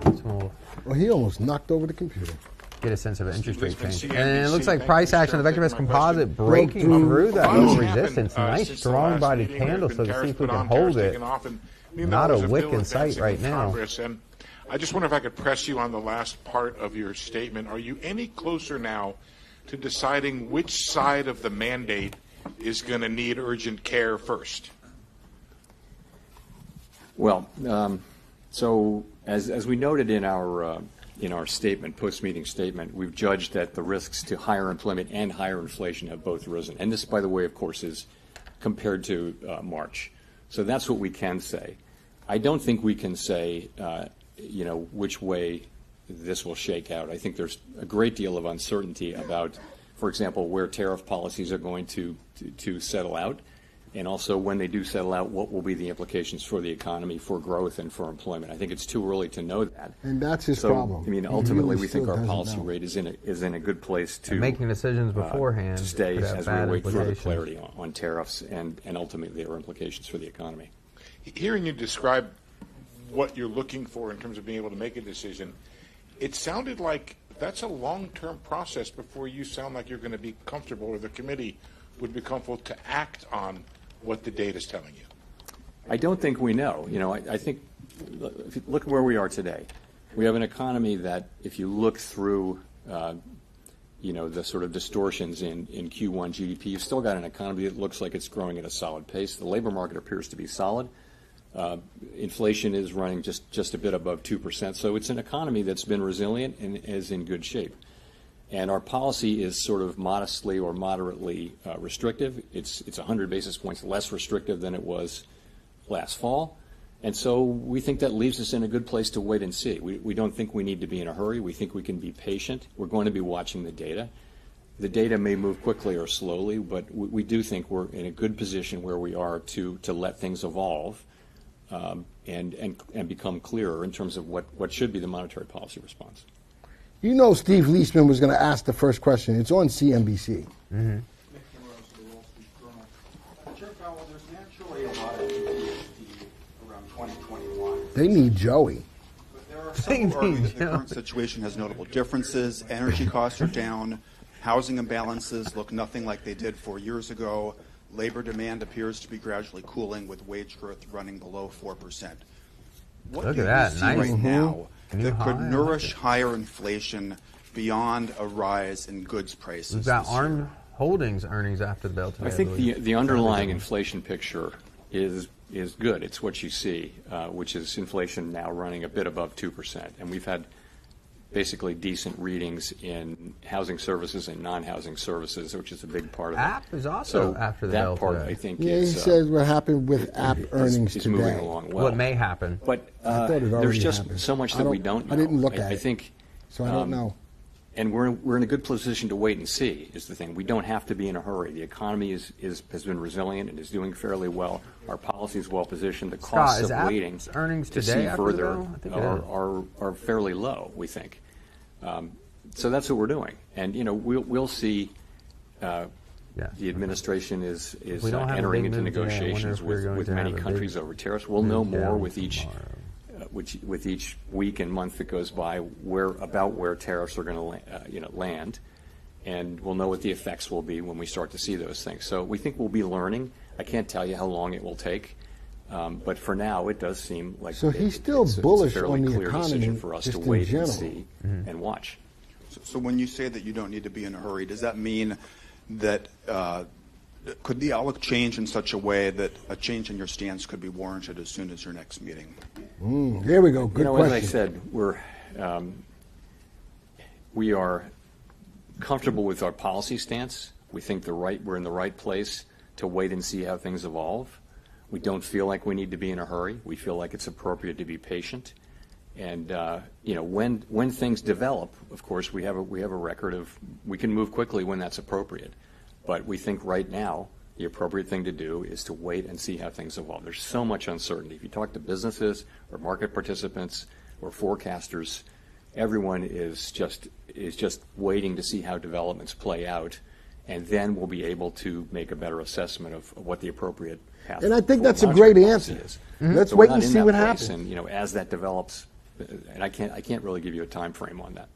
out. So we'll Well, he almost knocked over the computer. get a sense of an interest rate Lisbon, change. CNBC. And it looks like Thank price you, action of the sir, for VectorVest taking my composite question. breaking Broke through that Lots little happened, resistance. Nice since the strong last body meeting. There have candle. been So to see tariffs if we put can on, hold tariffs it. taken off, and Not there's a bill wick in sight advancing right in now. Congress. And I just wonder if I could press you on the last part of your statement. Are you any closer now to deciding which side of the mandate is going to need urgent care first? Well, so as we noted in our statement, post-meeting statement, we've judged that the risks to higher employment and higher inflation have both risen. And this, by the way, of course, is compared to March. So that's what we can say. I don't think we can say, which way this will shake out. I think there's a great deal of uncertainty about, for example, where tariff policies are going to settle out, and also when they do settle out, what will be the implications for the economy, for growth, and for employment. I think it's too early to know that. And that's his So, problem. I mean, He ultimately, really we think still our doesn't policy know. rate is in a good place to Making decisions beforehand to stay could have as bad we wait further implications. clarity on tariffs and ultimately their implications for the economy. Hearing you describe what you're looking for in terms of being able to make a decision, it sounded like that's a long-term process before you sound like you're going to be comfortable, or the committee would be comfortable to act on what the data is telling you. I don't think we know. I think, if you look at where we are today, we have an economy that, if you look through, the sort of distortions in Q1 GDP, you've still got an economy that looks like it's growing at a solid pace. The labor market appears to be solid. Inflation is running just a bit above 2%. So it's an economy that's been resilient and is in good shape. And our policy is sort of modestly or moderately restrictive. It's 100 basis points less restrictive than it was last fall. And so we think that leaves us in a good place to wait and see. We don't think we need to be in a hurry. We think we can be patient. We're going to be watching the data. The data may move quickly or slowly, but we do think we're in a good position where we are to let things evolve and become clearer in terms of what should be the monetary policy response. You know Steve Leisman was going to ask the first question. It's on CNBC. Mm-hmm. Chair Powell, there's naturally a lot of PTSD around 2021. They need Joey. But there are some who argue that the current situation has notable differences. Energy costs are down. Housing imbalances look nothing like they did 4 years ago. Labor demand appears to be gradually cooling with wage growth running below 4%. What Look do at that. you see Nice. right now New that could high. nourish higher inflation beyond a rise in goods prices? We've got this year? ARM Holdings earnings after the bell today. I think believe. the underlying inflation picture is good. It's what you see, which is inflation now running a bit above 2%. And we've had basically decent readings in housing services and non-housing services, which is a big part of it. App is also after the bell that part, today. I think, Yeah, he is says what happened with app earnings is today. moving along well. What may happen. But thought it there's already just happened. so much that we don't know. I didn't look at I it. think, So I don't know. and we're in a good position to wait and see is the thing. We don't have to be in a hurry. The economy has been resilient and is doing fairly well. Our policy is well positioned. The costs Scott, is of waiting App's earnings to today see after the further bell? I think it is. are fairly low, we think. So that's what we're doing. And, we'll see. The administration is we don't have a entering big into move today, I wonder negotiations if we're going with to many have a countries big over tariffs. We'll know move more down with each with each week and month that goes by where tariffs are going to land, and we'll know what the effects will be when we start to see those things. So we think we'll be learning. I can't tell you how long it will take, but for now it does seem like So he's still bullish it's a fairly on the clear decision economy, for us just to in wait and general. see and watch. So when you say that you don't need to be in a hurry, does that mean that could the outlook change in such a way that a change in your stance could be warranted as soon as your next meeting? There we go. Good question. As I said, we are comfortable with our policy stance. We think we're in the right place to wait and see how things evolve. We don't feel like we need to be in a hurry. We feel like it's appropriate to be patient. And when things develop, of course, we have a record of we can move quickly when that's appropriate. But we think right now the appropriate thing to do is to wait and see how things evolve. There's so much uncertainty. If you talk to businesses or market participants or forecasters, everyone is just waiting to see how developments play out, and then we'll be able to make a better assessment of what the appropriate path. And I think for that's a monetary great policy answer. is. Let's So we're wait not and in see that what place, happens. And as that develops, and I can't really give you a time frame on that.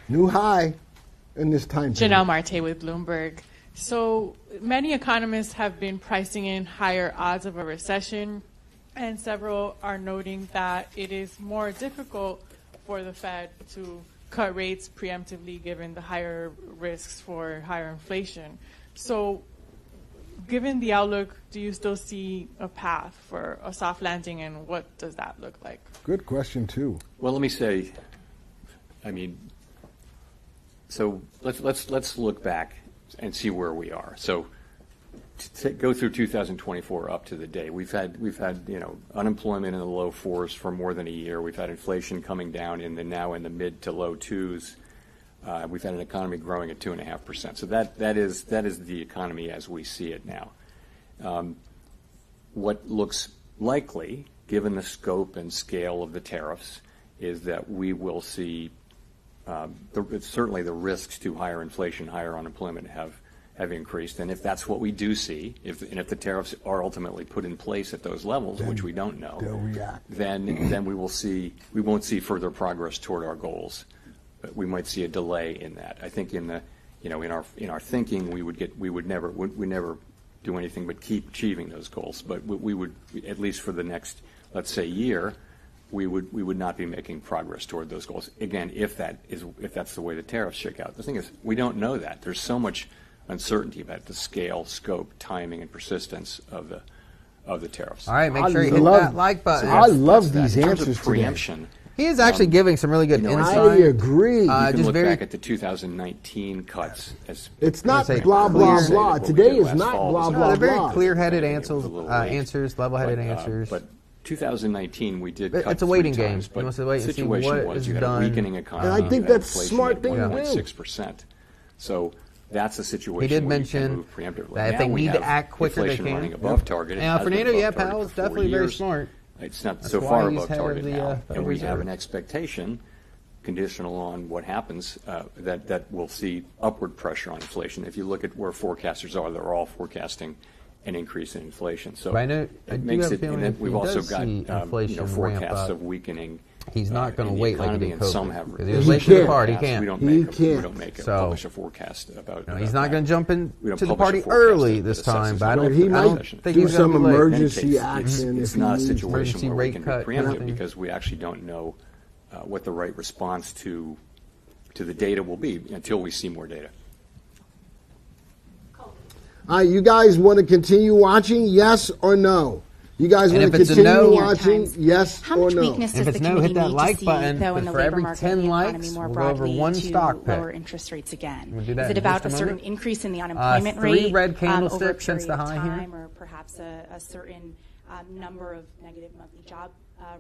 New high in this time period. Janelle Marte with Bloomberg. So many economists have been pricing in higher odds of a recession, and several are noting that it is more difficult for the Fed to cut rates preemptively given the higher risks for higher inflation. So given the outlook, do you still see a path for a soft landing, and what does that look like? Good question, too. Well, let me say, so let's look back and see where we are. So to go through 2024 up to the day, we've had unemployment in the low 4s for more than a year. We've had inflation coming down now in the mid to low 2s. We've had an economy growing at 2.5%. So that is the economy as we see it now. What looks likely, given the scope and scale of the tariffs, is that we will see certainly the risks to higher inflation, higher unemployment have increased. And if that's what we do see, if the tariffs are ultimately put in place at those levels, which we don't know, they'll react. then we won't see further progress toward our goals. But we might see a delay in that. I think in our thinking we would never do anything but keep achieving those goals. But we would, at least for the next, let's say, year, we would not be making progress toward those goals. Again, if that's the way the tariffs shake out. The thing is, we don't know that. There's so much uncertainty about the scale, scope, timing, and persistence of the tariffs. All right, make sure you hit that like button. I love That's these that. In terms answers of preemption. He is actually giving some really good insight. I agree. You can just look very- back at the 2019 cuts. It's not say blah, clear. blah, Say blah. what we Today did is last not fall blah, was No, blah, they're very blah. clear-headed It was answers, a little late. level-headed answers. But 2019, we did But cut it's a waiting 3 game. times, You but must wait the and see situation what was is you had a done. weakening economy. And I think you had that's inflation smart at thing to do. 1.6%. So that's a situation He did where mention you can move preemptively. that if Now they we need to have act quicker, they inflation can. running above target. It Now, has been Fernando, above yeah, target Powell's for 4 definitely very years. smart. It's not That's so why far he's above head of target the, now, Federal and we have Reserve. an expectation, conditional on what happens, that we'll see upward pressure on inflation. If you look at where forecasters are, they're all forecasting an increase in inflation. So But I know- I it do makes have a it, feeling and then if we've he also does got see inflation ramp forecasts up, of weakening. he's not going to in the wait like he economy, did and some COVID. have Because he was late to the can't. party. He forecasts. can't. We don't He make can't. publish a forecast about. No, he's not going to jump in We don't to the publish a party forecast early that this assesses time, but I the don't, But he I might don't think do he's some going to be late. emergency It's action it's if he not a needs. situation Emergency where we rate can cut be preemptive happening. because we actually don't know what the right response to the data will be until we see more data. All right, you guys want to continue watching? Yes or no? You guys And want to if it's a continue no- watching? Yes How or much no? weakness If does it's the no, committee hit that need like to see, button, though, in because the for labor every market 10 and the likes, economy more we'll go over broadly one to stock pick. lower interest rates again? We'll do that Is in it about just a a certain moment. increase in the unemployment 3 rate red over a candlesticks since period the of high here. time, or perhaps a certain number of negative monthly job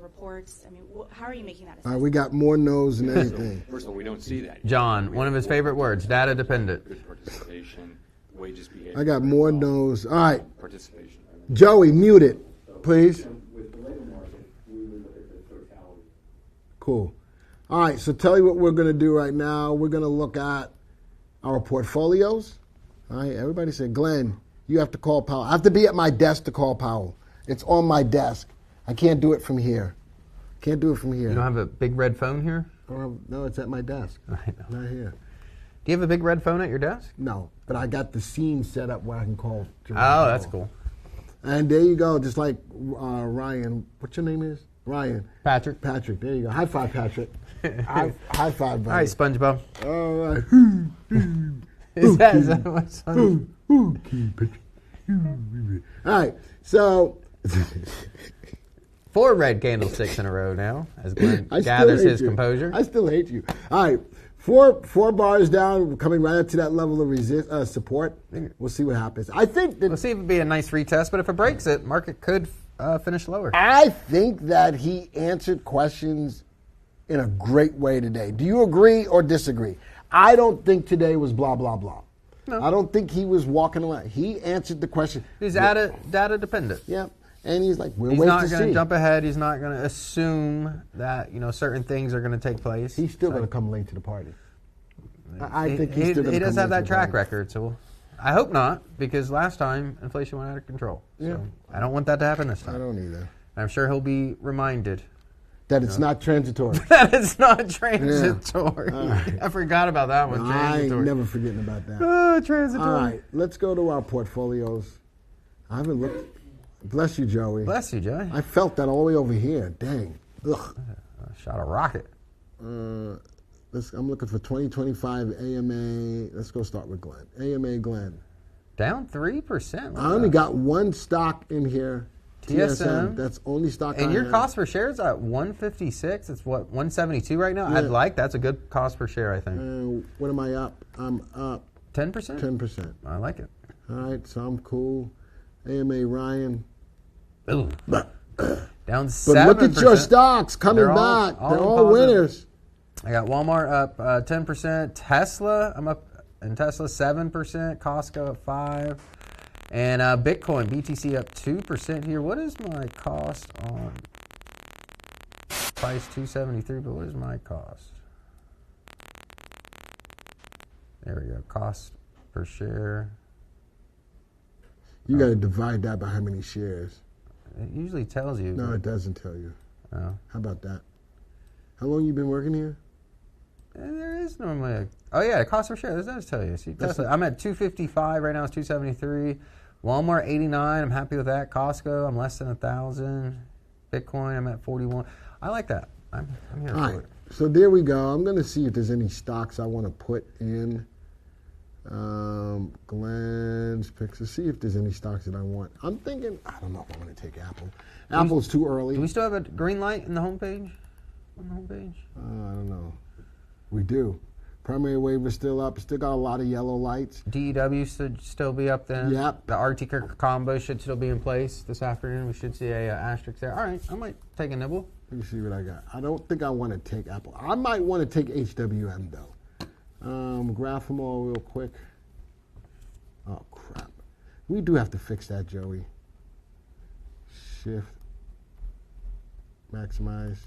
reports? I mean, how are you making that All right, assessment? we got more no's than anything. First of all, we don't see that. John, one of his favorite words, data dependent. Good participation, wages behavior. I got more no's. All right, Participation. Joey, mute it, please. With the labor market, we would look at the totality. Cool. All right, so tell you what we're going to do right now. We're going to look at our portfolios. All right, everybody said, Glenn, you have to call Powell. I have to be at my desk to call Powell. It's on my desk. I can't do it from here. Can't do it from here. You don't have a big red phone here? No, it's at my desk. I know. Not here. Do you have a big red phone at your desk? No, but I got the scene set up where I can call. Oh, that's cool. And there you go, just like Ryan. What's your name is? Ryan. Patrick. Patrick. There you go. High five, Patrick. High five, buddy. All right, SpongeBob. All right. Is that my son? All right. So 4 red candlesticks in a row now, as Glenn I still gathers hate his you. composure. I still hate you. All right. Four bars down, we're coming right up to that level of support. We'll see what happens. I think that We'll see if it'd be a nice retest, but if it breaks it, market could finish lower. I think that he answered questions in a great way today. Do you agree or disagree? I don't think today was blah, blah, blah. No. I don't think he was walking around. He answered the question. He's data dependent. Yeah. And he's like, we'll He's wait not to going to see. jump ahead. He's not going to assume that certain things are going to take place. He's still going to come late to the party. I think he's still going to come he does have late to that the track party. record, so I hope not, because last time inflation went out of control. Yeah. So I don't want that to happen this time. I don't either. I'm sure he'll be reminded That it's not transitory. that it's not transitory. I forgot about that one. I ain't Transitory. never forgetting about that. Transitory. All right, let's go to our portfolios. I haven't looked. Bless you, Joey. Bless you, Joey. I felt that all the way over here. Dang. Ugh. Shot a rocket. I'm looking for 2025 AMA. Let's go start with Glenn. AMA Glenn. Down 3%. I only got one stock in here. TSM. That's only stock. And I your have. cost per share is at 156. It's what, 172 right now? Yeah. That's a good cost per share, I think. What am I up? I'm up 10%? 10%. I like it. All right, so I'm cool. AMA Ryan. Ooh. Down 7%. But look at your stocks coming They're all- back. all They're all positive. winners. I got Walmart up 10%. Tesla, I'm up in Tesla 7%. Costco up 5%. And Bitcoin, BTC up 2% here. What is my cost on price 273? But what is my cost? There we go. Cost per share. You got to divide that by how many shares. It usually tells you. No, it doesn't tell you. Oh. How about that? How long you been working here? There is normally a... Oh, yeah, cost per share. This does tell you. See, Tesla, I'm at 255. Right now it's 273. Walmart, 89. I'm happy with that. Costco, I'm less than 1,000. Bitcoin, I'm at 41. I like that. I'm here All for right. it. So there we go. I'm going to see if there's any stocks I want to put in. Glenn's picks. Let's see if there's any stocks that I want. I'm thinking, I don't know if I want to take Apple. Apple's too early. Do we still have a green light in the homepage? On the homepage? I don't know. We do. Primary waiver still up. Still got a lot of yellow lights. DEW should still be up then. Yep. The RT combo should still be in place this afternoon. We should see a asterisk there. All right, I might take a nibble. Let me see what I got. I don't think I want to take Apple. I might want to take HWM though. Graph them all real quick. Oh crap. We do have to fix that, Joey. Shift. Maximize.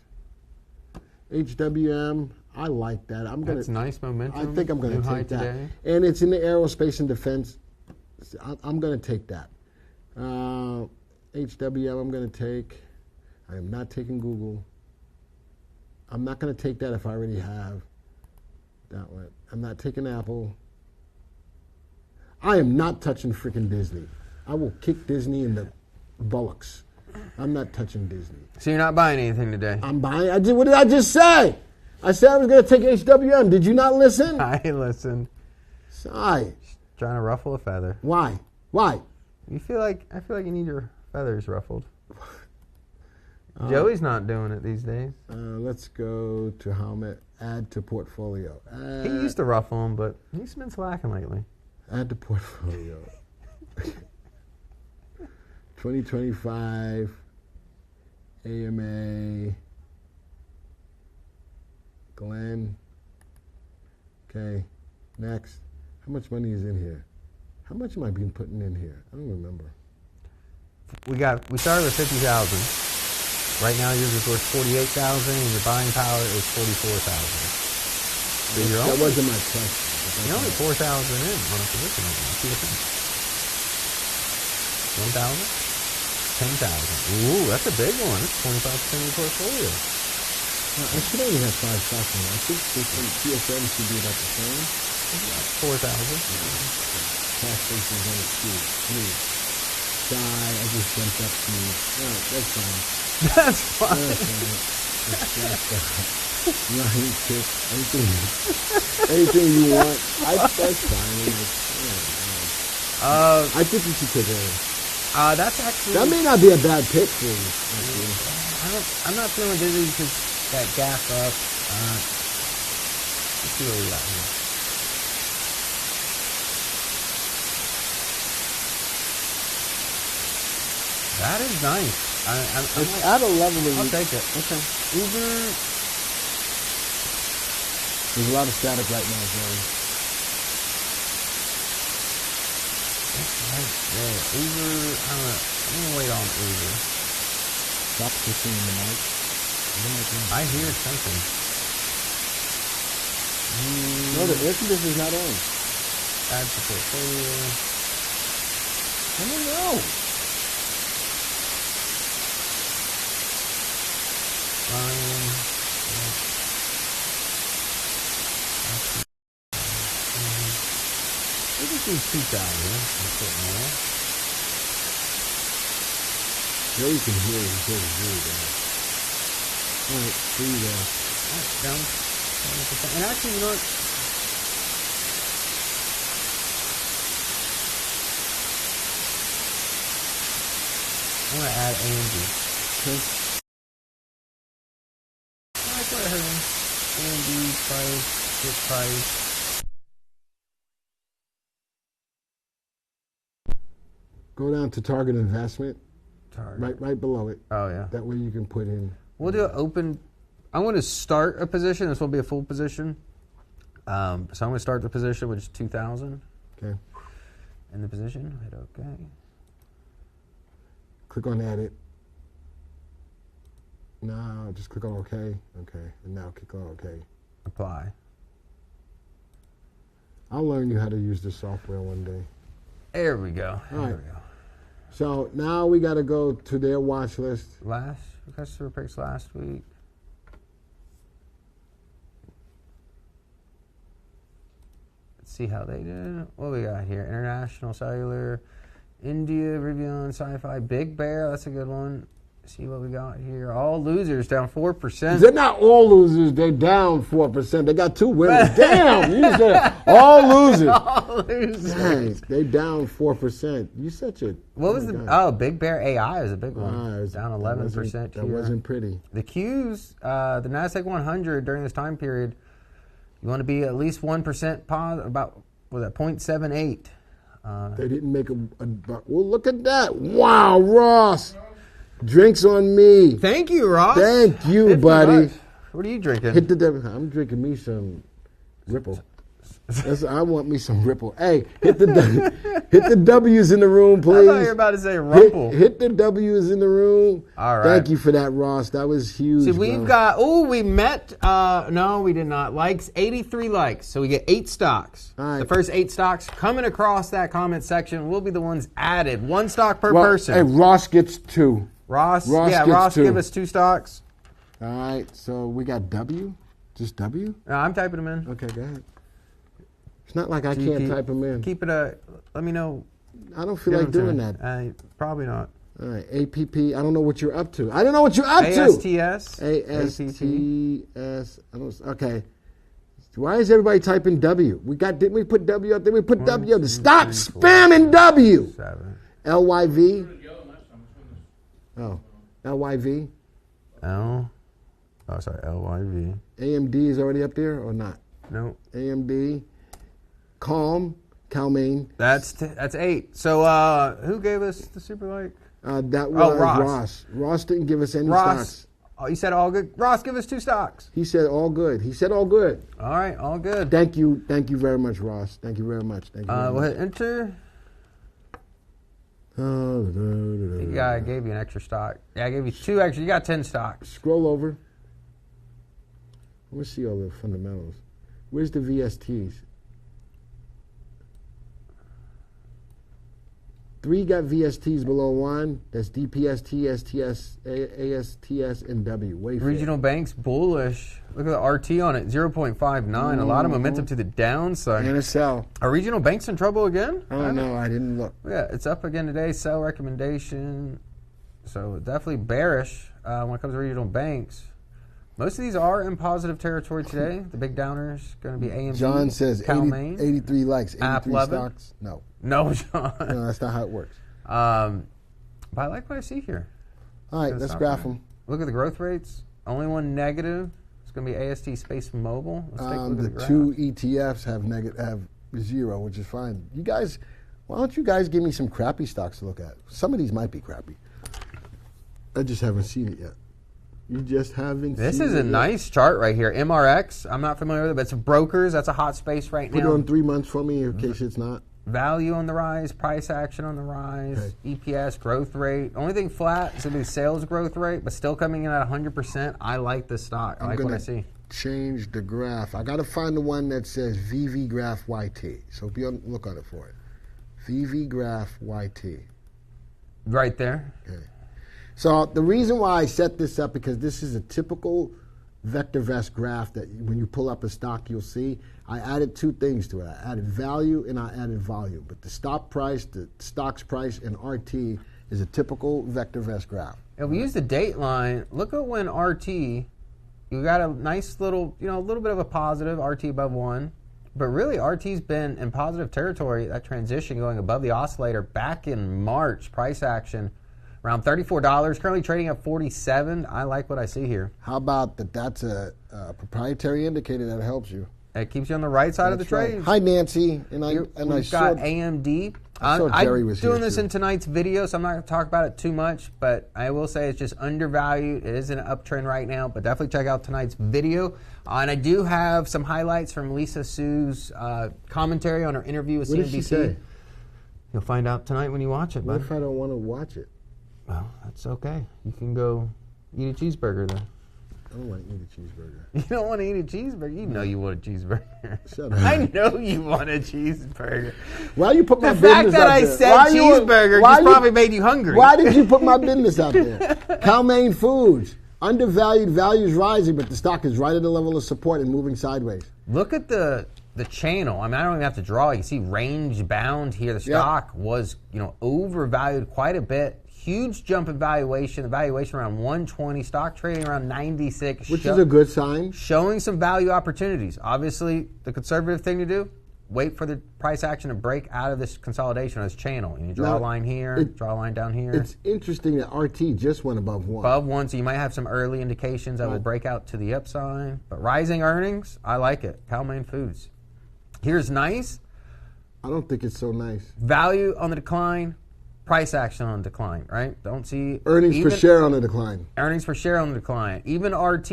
HWM, I like that. That's nice momentum. I think I'm going New to high take that. today. And it's in the aerospace and defense. I'm going to take that. HWM, I'm going to take. I am not taking Google. I'm not going to take that if I already have that one. I'm not taking Apple. I am not touching freaking Disney. I will kick Disney in the bullocks. I'm not touching Disney. So you're not buying anything today? I'm buying. What did I just say? I said I was going to take HWM. Did you not listen? I listened. Sigh. Trying to ruffle a feather. Why? I feel like you need your feathers ruffled. Joey's not doing it these days. Let's go to helmet. Add to portfolio. He used to ruffle them, but he's been slacking lately. Add to portfolio. 2025 AMA. Glenn. Okay. Next. How much money is in here? How much am I being putting in here? I don't remember. We started with 50,000. Right now yours is worth 48,000 and your buying power is 44,000. So that wasn't my question. You're only 4,000 in on a position right now. See what you think. 1,000? 10,000. Ooh, that's a big one. That's 25% of your portfolio. I should only have 5 stocks in there. I think this TSM should be about the same. 4,000. Cash basis on its feet. Die, I just jumped up to you. No, that's fine. That's fine. Anything you want. That's fine. I think you should take it. That's actually... That may not be a bad pick for you. Actually. I'm not feeling dizzy because that gap up. Let's see what we got here. That is nice. It's at a level that I'll take it. Okay. Uber. There's a lot of static right now, Jerry. Right there. Uber. I'm gonna wait on Uber. Stop pushing the mic. I hear something. No, the air conditioner's not on. Add to portfolio. I don't know. We just need 2,000. Joey can hear it. He says it's really bad. Alright, here you go. Down 20%. And actually, you know what? I want to add AMD. Okay. That's what I heard. AMD price, good price. Go down to target investment. Target. Right below it. Oh, yeah. That way you can put in. We'll do an open. I'm going to start a position. This will be a full position. So I'm going to start the position, which is 2,000. Okay. In the position. Hit OK. Click on edit. No, just click on OK. Okay. And now click on OK. Apply. I'll learn you how to use this software one day. There we go. All right. So now we got to go to their watch list. Last customer picks last week. Let's see how they did. What we got here? International Cellular, India, Rivian, Sci-Fi, Big Bear. That's a good one. See what we got here. All losers down 4%. They're not all losers. They're down 4%. They got 2 winners. Damn, you said all losers. All losers. Dang, they down 4%. You such a. What was the? God. Oh, Big Bear AI is a big one. Down 11% That here. wasn't pretty. The Qs, the Nasdaq 100 during this time period, you want to be at least 1% positive. About was that 0.78. They didn't make a. Well, look at that! Wow, Ross. Drinks on me. Thank you, Ross. Thank you, buddy. What are you drinking? Hit the devil. I'm drinking me some Ripple. I want me some Ripple. Hey, hit the W's in the room, please. I thought you were about to say Rumple. Hit the W's in the room. All right. Thank you for that, Ross. That was huge. See, we've got, we met, no, we did not. Likes, 83 likes. So we get 8 stocks. All right. The first 8 stocks coming across that comment section will be the ones added. 1 stock per person. Hey, Ross gets 2. Ross gets 2. Give us 2 stocks. All right, so we got W? Just W? No, I'm typing them in. Okay, go ahead. It's not like I can't type them in. Keep it let me know. I don't feel like doing that. Probably not. All right, APP. I don't know what you're up to. I don't know what you're up to. ASTS. Okay. Why is everybody typing W? Didn't we put W up there? We put W up there. Stop spamming W. 7. LYV. Oh, LYV. LYV. AMD is already up there or not? No. AMD. Calmain. That's 8. So who gave us the super like? That was Ross. Ross didn't give us any stocks. Oh, you said all good. Ross, give us 2 stocks. He said all good. All right, all good. Thank you very much, Ross. Thank you very much. We'll hit enter. I gave you an extra stock. Yeah, I gave you 2 extra. You got 10 stocks. Scroll over. Let's see all the fundamentals. Where's the VSTs? 3 got VSTs below 1. That's DPST, STS, ASTS, and W. Regional banks bullish. Look at the RT on it, 0.59. A lot of momentum to the downside. And a sell. Are regional banks in trouble again? I don't know. I didn't look. Yeah, it's up again today. Sell recommendation. So definitely bearish when it comes to regional banks. Most of these are in positive territory today. The big downers going to be AMD. John says 83 likes, 83 stocks. No, John. No, that's not how it works. But I like what I see here. All right, let's graph them. Look at the growth rates. Only one negative. It's going to be AST Space Mobile. Let's take a look at the graph. 2 ETFs have 0, which is fine. You guys, why don't you guys give me some crappy stocks to look at? Some of these might be crappy. I just haven't seen it yet. You just haven't seen it. This is a nice chart right here. MRX, I'm not familiar with it, but it's brokers. That's a hot space right now. Put it on 3 months for me in case it's not. Value on the rise, price action on the rise, EPS growth rate. Only thing flat is going to be sales growth rate, but still coming in at 100%. I like this stock. I like what I see. Change the graph. I got to find the one that says VV Graph YT. So be on look on it for it. VV Graph YT. Right there. Okay. So the reason why I set this up, because this is a typical VectorVest graph that when you pull up a stock, you'll see. I added 2 things to it. I added value and I added volume. But the stock price, the stock's price, and RT is a typical VectorVest graph. If we use the date line, look at when RT, you got a nice little, a little bit of a positive, RT above 1. But really, RT's been in positive territory, that transition going above the oscillator back in March, price action. Around $34, currently trading at $47. I like what I see here. How about that? That's a proprietary indicator that helps you. It keeps you on the right side of the trade. Right. Hi, Nancy. We've got AMD. I'm doing this in tonight's video, so I'm not going to talk about it too much, but I will say it's just undervalued. It is an uptrend right now, but definitely check out tonight's video. And I do have some highlights from Lisa Sue's commentary on her interview with CNBC. What did she say? You'll find out tonight when you watch it, bud. What if I don't want to watch it? Well, that's okay. You can go eat a cheeseburger then. I don't want to eat a cheeseburger. You don't want to eat a cheeseburger? You know you want a cheeseburger. Shut up. I know you want a cheeseburger. Why you put my the business fact that out I there? said cheeseburger just probably made you hungry. Why did you put my business out there? Calmain Foods. Undervalued, values rising, but the stock is right at the level of support and moving sideways. Look at the channel. I mean, I don't even have to draw. You can see range bound here. The stock was, overvalued quite a bit. Huge jump in valuation. The valuation around 120. Stock trading around 96. Which is a good sign. Showing some value opportunities. Obviously, the conservative thing to do, wait for the price action to break out of this consolidation on this channel. And you draw a line here, draw a line down here. It's interesting that RT just went above 1. Above 1, so you might have some early indications that will break out to the upside. But rising earnings, I like it. Calmain Foods. Here's nice. I don't think it's so nice. Value on the decline. Price action on the decline, right? Don't see earnings per share on the decline. Earnings per share on the decline. Even RT,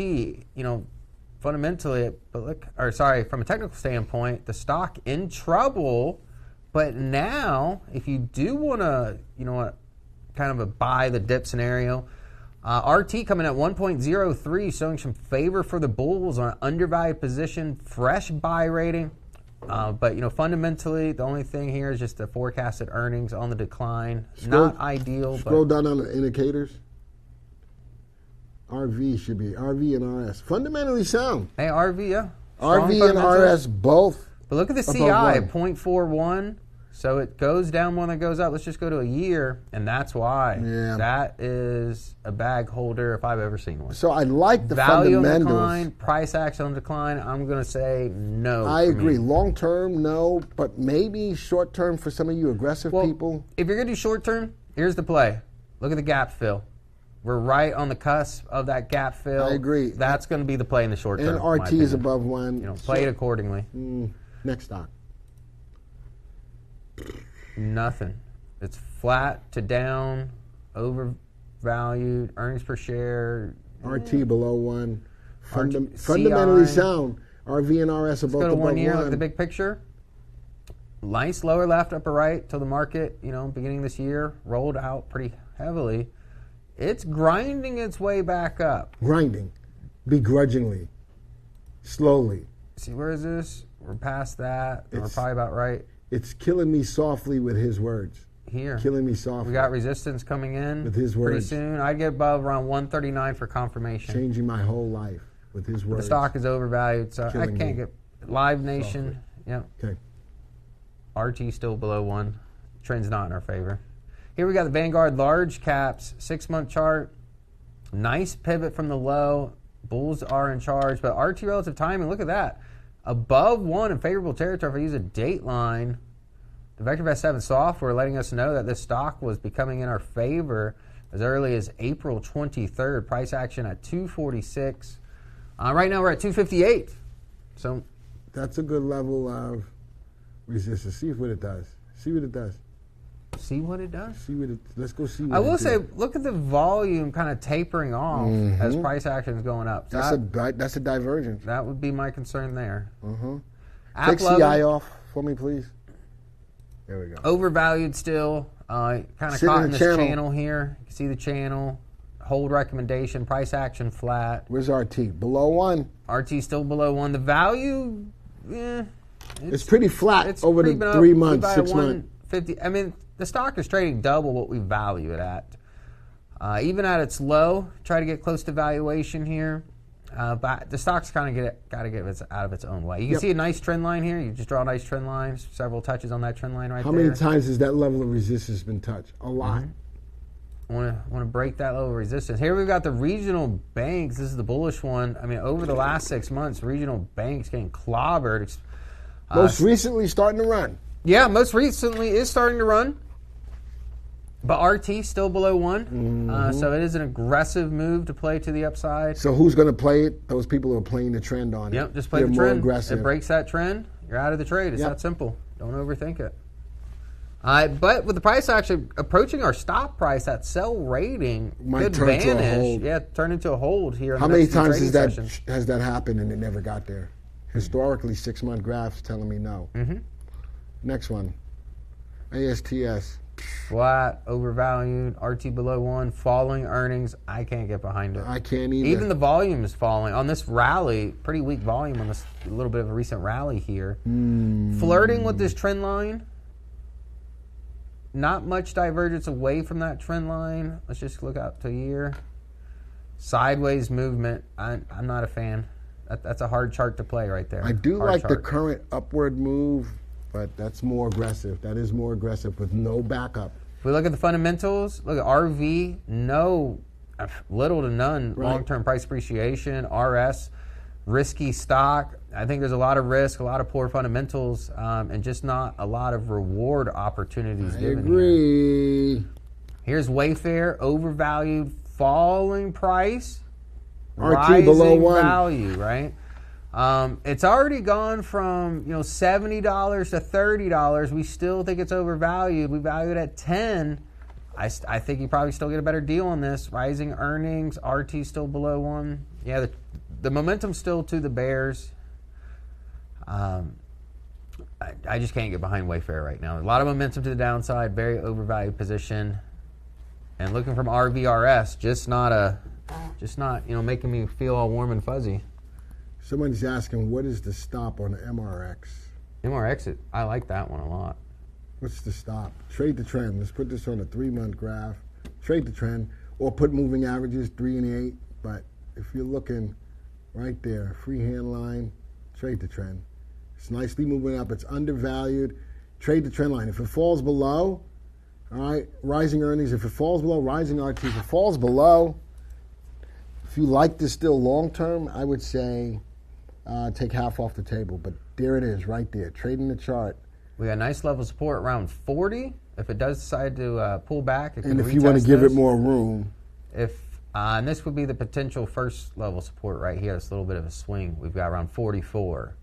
fundamentally, from a technical standpoint, the stock in trouble. But now, if you do want to, kind of a buy the dip scenario, RT coming at 1.03, showing some favor for the bulls on an undervalued position, fresh buy rating. But fundamentally, the only thing here is just the forecasted earnings on the decline. Not ideal. Scroll down on the indicators. RV should be RV and RS fundamentally sound. Hey, RV, yeah. RV and RS both. But look at the CI at 0.41. So it goes down more than it goes up. Let's just go to a year, and that's why. Yeah. That is a bag holder if I've ever seen one. So I like the value fundamentals. On decline, price action on decline. I'm going to say no. I agree. Long term, no, but maybe short term for some of you aggressive people. If you're going to do short term, here's the play. Look at the gap fill. We're right on the cusp of that gap fill. I agree. That's going to be the play in the short term. And RT is above one. Play it accordingly. Next stock. Nothing. It's flat to down, overvalued, earnings per share. RT below one. Fundamentally sound. RV and RS above Let's go to 1 year. one. Look at the big picture. Nice lower left, upper right till the market, beginning this year, rolled out pretty heavily. It's grinding its way back up. Grinding. Begrudgingly. Slowly. See, where is this? We're past that. We're probably about right. It's killing me softly with his words. Here. Killing me softly. We got resistance coming in. With his words. Pretty soon. I'd get above around 139 for confirmation. Changing my whole life with his words. The stock is overvalued, so I can't get Live Nation. Yep. Okay. RT still below one. Trend's not in our favor. Here we got the Vanguard large caps 6-month chart. Nice pivot from the low. Bulls are in charge, but RT relative timing, look at that. Above one in favorable territory. If I use a date line, the VectorVest 7 software letting us know that this stock was becoming in our favor as early as April 23rd. Price action at 246. Right now we're at 258. So that's a good level of resistance. See what it does. See what it does. See what it does? Let's go see what I will say, look at the volume kind of tapering off as price action is going up. So that's a divergence. That would be my concern there. Take CI off for me, please. There we go. Overvalued still. Kind of caught in this channel here. You can see the channel. Hold recommendation. Price action flat. Where's RT? Below one. RT still below one. The value, it's pretty flat over the 3 months, 6 months. 50. I mean, the stock is trading double what we value it at. Even at its low, try to get close to valuation here. But the stock's kind of got to get out of its own way. You can see a nice trend line here. You just draw a nice trend line, several touches on that trend line right there. How many times has that level of resistance been touched? A lot. Want to break that level of resistance. Here we've got the regional banks. This is the bullish one. I mean, over the last 6 months, regional banks getting clobbered. Most recently starting to run. Yeah, most recently is starting to run. But RT still below one, so it is an aggressive move to play to the upside. So who's going to play it? Those people who are playing the trend on it. Yep, just play the trend. More aggressive. It breaks that trend, you're out of the trade. It's that simple. Don't overthink it. But with the price actually approaching our stop price, that sell rating might turn into a hold. Yeah, turn into a hold here. How many times has that happened and it never got there? Historically, 6-month graphs telling me no. Next one, ASTS. Flat, overvalued, RT below one, falling earnings. I can't get behind it. I can't either. Even the volume is falling. On this rally, pretty weak volume on this little bit of a recent rally here. Flirting with this trend line. Not much divergence away from that trend line. Let's just look out to a year. Sideways movement. I'm not a fan. That's a hard chart to play right there. I do like the current upward move. But that's more aggressive. That is more aggressive with no backup. If we look at the fundamentals, look at RV, little to none long-term price appreciation. RS, risky stock. I think there's a lot of risk, a lot of poor fundamentals, and just not a lot of reward opportunities given here. I agree. Here's Wayfair, overvalued, falling price, RT below one. Value, right? It's already gone from $70 to $30. We still think it's overvalued. We value it at $10. I think you probably still get a better deal on this. Rising earnings, RT still below one. Yeah, the momentum's still to the bears. I just can't get behind Wayfair right now. A lot of momentum to the downside, very overvalued position. And looking from RVRS, just not making me feel all warm and fuzzy. Someone's asking, what is the stop on the MRX? MRX, I like that one a lot. What's the stop? Trade the trend. Let's put this on a 3-month graph. Trade the trend, or put moving averages 3 and 8. But if you're looking right there, freehand line, trade the trend. It's nicely moving up. It's undervalued. Trade the trend line. If it falls below, all right, rising earnings. If it falls below, rising RT. If it falls below, if you like this still long term, I would say take half off the table. But there it is, right there, trading the chart. We got a nice level of support around 40. If it does decide to pull back, it and can if you want to give this. it more room. And this would be the potential first level support right here. It's a little bit of a swing. We've got around 44.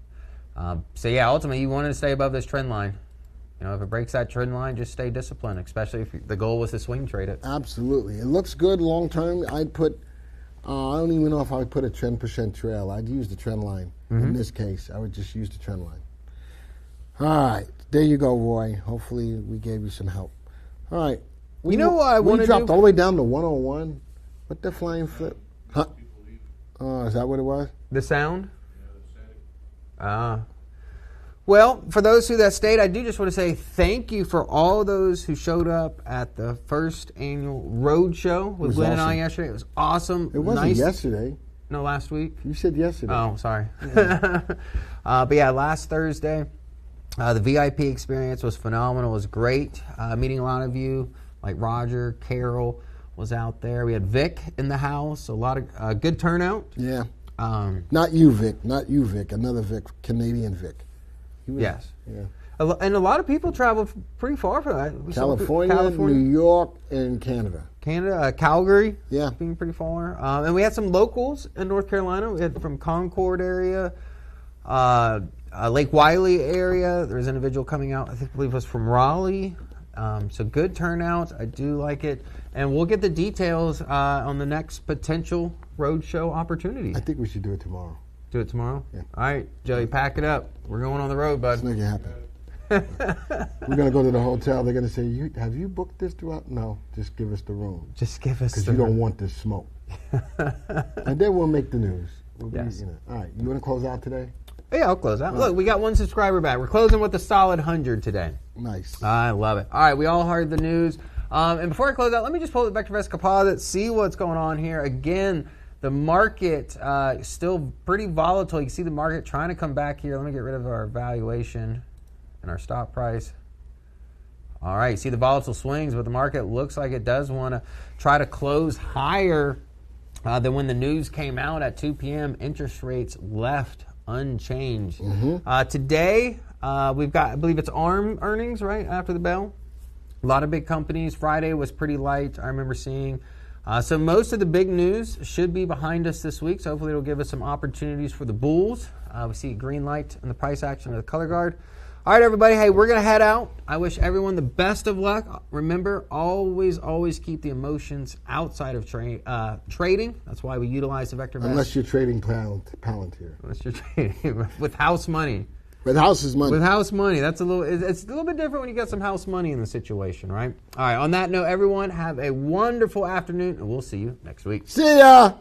So yeah, ultimately you wanted to stay above this trend line. You know, if it breaks that trend line, just stay disciplined, especially if the goal was to swing trade it. Absolutely. It looks good long term. I'd put, I don't even know if I would put a 10% trail. I'd use the trend line. In this case, I would just use the trend line. All right. There you go, Roy. Hopefully we gave you some help. All right. You know what I want to do? We dropped all the way down to 101. What the flying flip? Huh? Oh, is that what it was? The sound? Well, for those who that stayed, I do just want to say thank you for all those who showed up at the first annual road show with Glenn and I yesterday. It was awesome. It wasn't yesterday. No, last week. You said yesterday. Oh, sorry. Yeah. But yeah, last Thursday, the VIP experience was phenomenal. It was great. Meeting a lot of you, like Roger, Carol was out there. We had Vic in the house. A lot of good turnout. Yeah. Not you, Vic. Not you, Vic. Another Vic, Canadian Vic. Yes. Yeah. And a lot of people traveled pretty far for that. California, New York, and Canada. Calgary. Yeah. Being pretty far. And we had some locals in North Carolina. We had from Concord area, Lake Wiley area. There was an individual coming out, I believe it was from Raleigh. So good turnout. I do like it. And we'll get the details on the next potential roadshow opportunity. I think we should do it tomorrow. Do it tomorrow? Yeah. All right, Joey, pack it up. We're going on the road, bud. Let's make it happen. We're going to go to the hotel. They're going to say, have you booked this throughout? No, just give us the room. Just give us the room. Because you don't want this smoke. And then we'll make the news. Yes. All right, you want to close out today? Yeah, I'll close out. Look, we got one subscriber back. We're closing with a solid 100 today. Nice. I love it. All right, we all heard the news. And before I close out, let me just pull the VectorVest composite, see what's going on here. Again, the market still pretty volatile. You can see the market trying to come back here. Let me get rid of our valuation and our stop price. All right, you see the volatile swings, but the market looks like it does want to try to close higher than when the news came out at 2 p.m. Interest rates left unchanged. Today, we've got, I believe it's ARM earnings, right, after the bell. A lot of big companies. Friday was pretty light, I remember seeing. So most of the big news should be behind us this week, so hopefully it'll give us some opportunities for the bulls. We see a green light in the price action of the color guard. All right, everybody, hey, we're going to head out. I wish everyone the best of luck. Remember, always keep the emotions outside of trading. That's why we utilize the VectorVest. Unless you're trading Palantir. Unless you're trading with house money. With house's money. With house money. It's a little bit different when you got some house money in the situation, right? All right, on that note, everyone, have a wonderful afternoon, and we'll see you next week. See ya!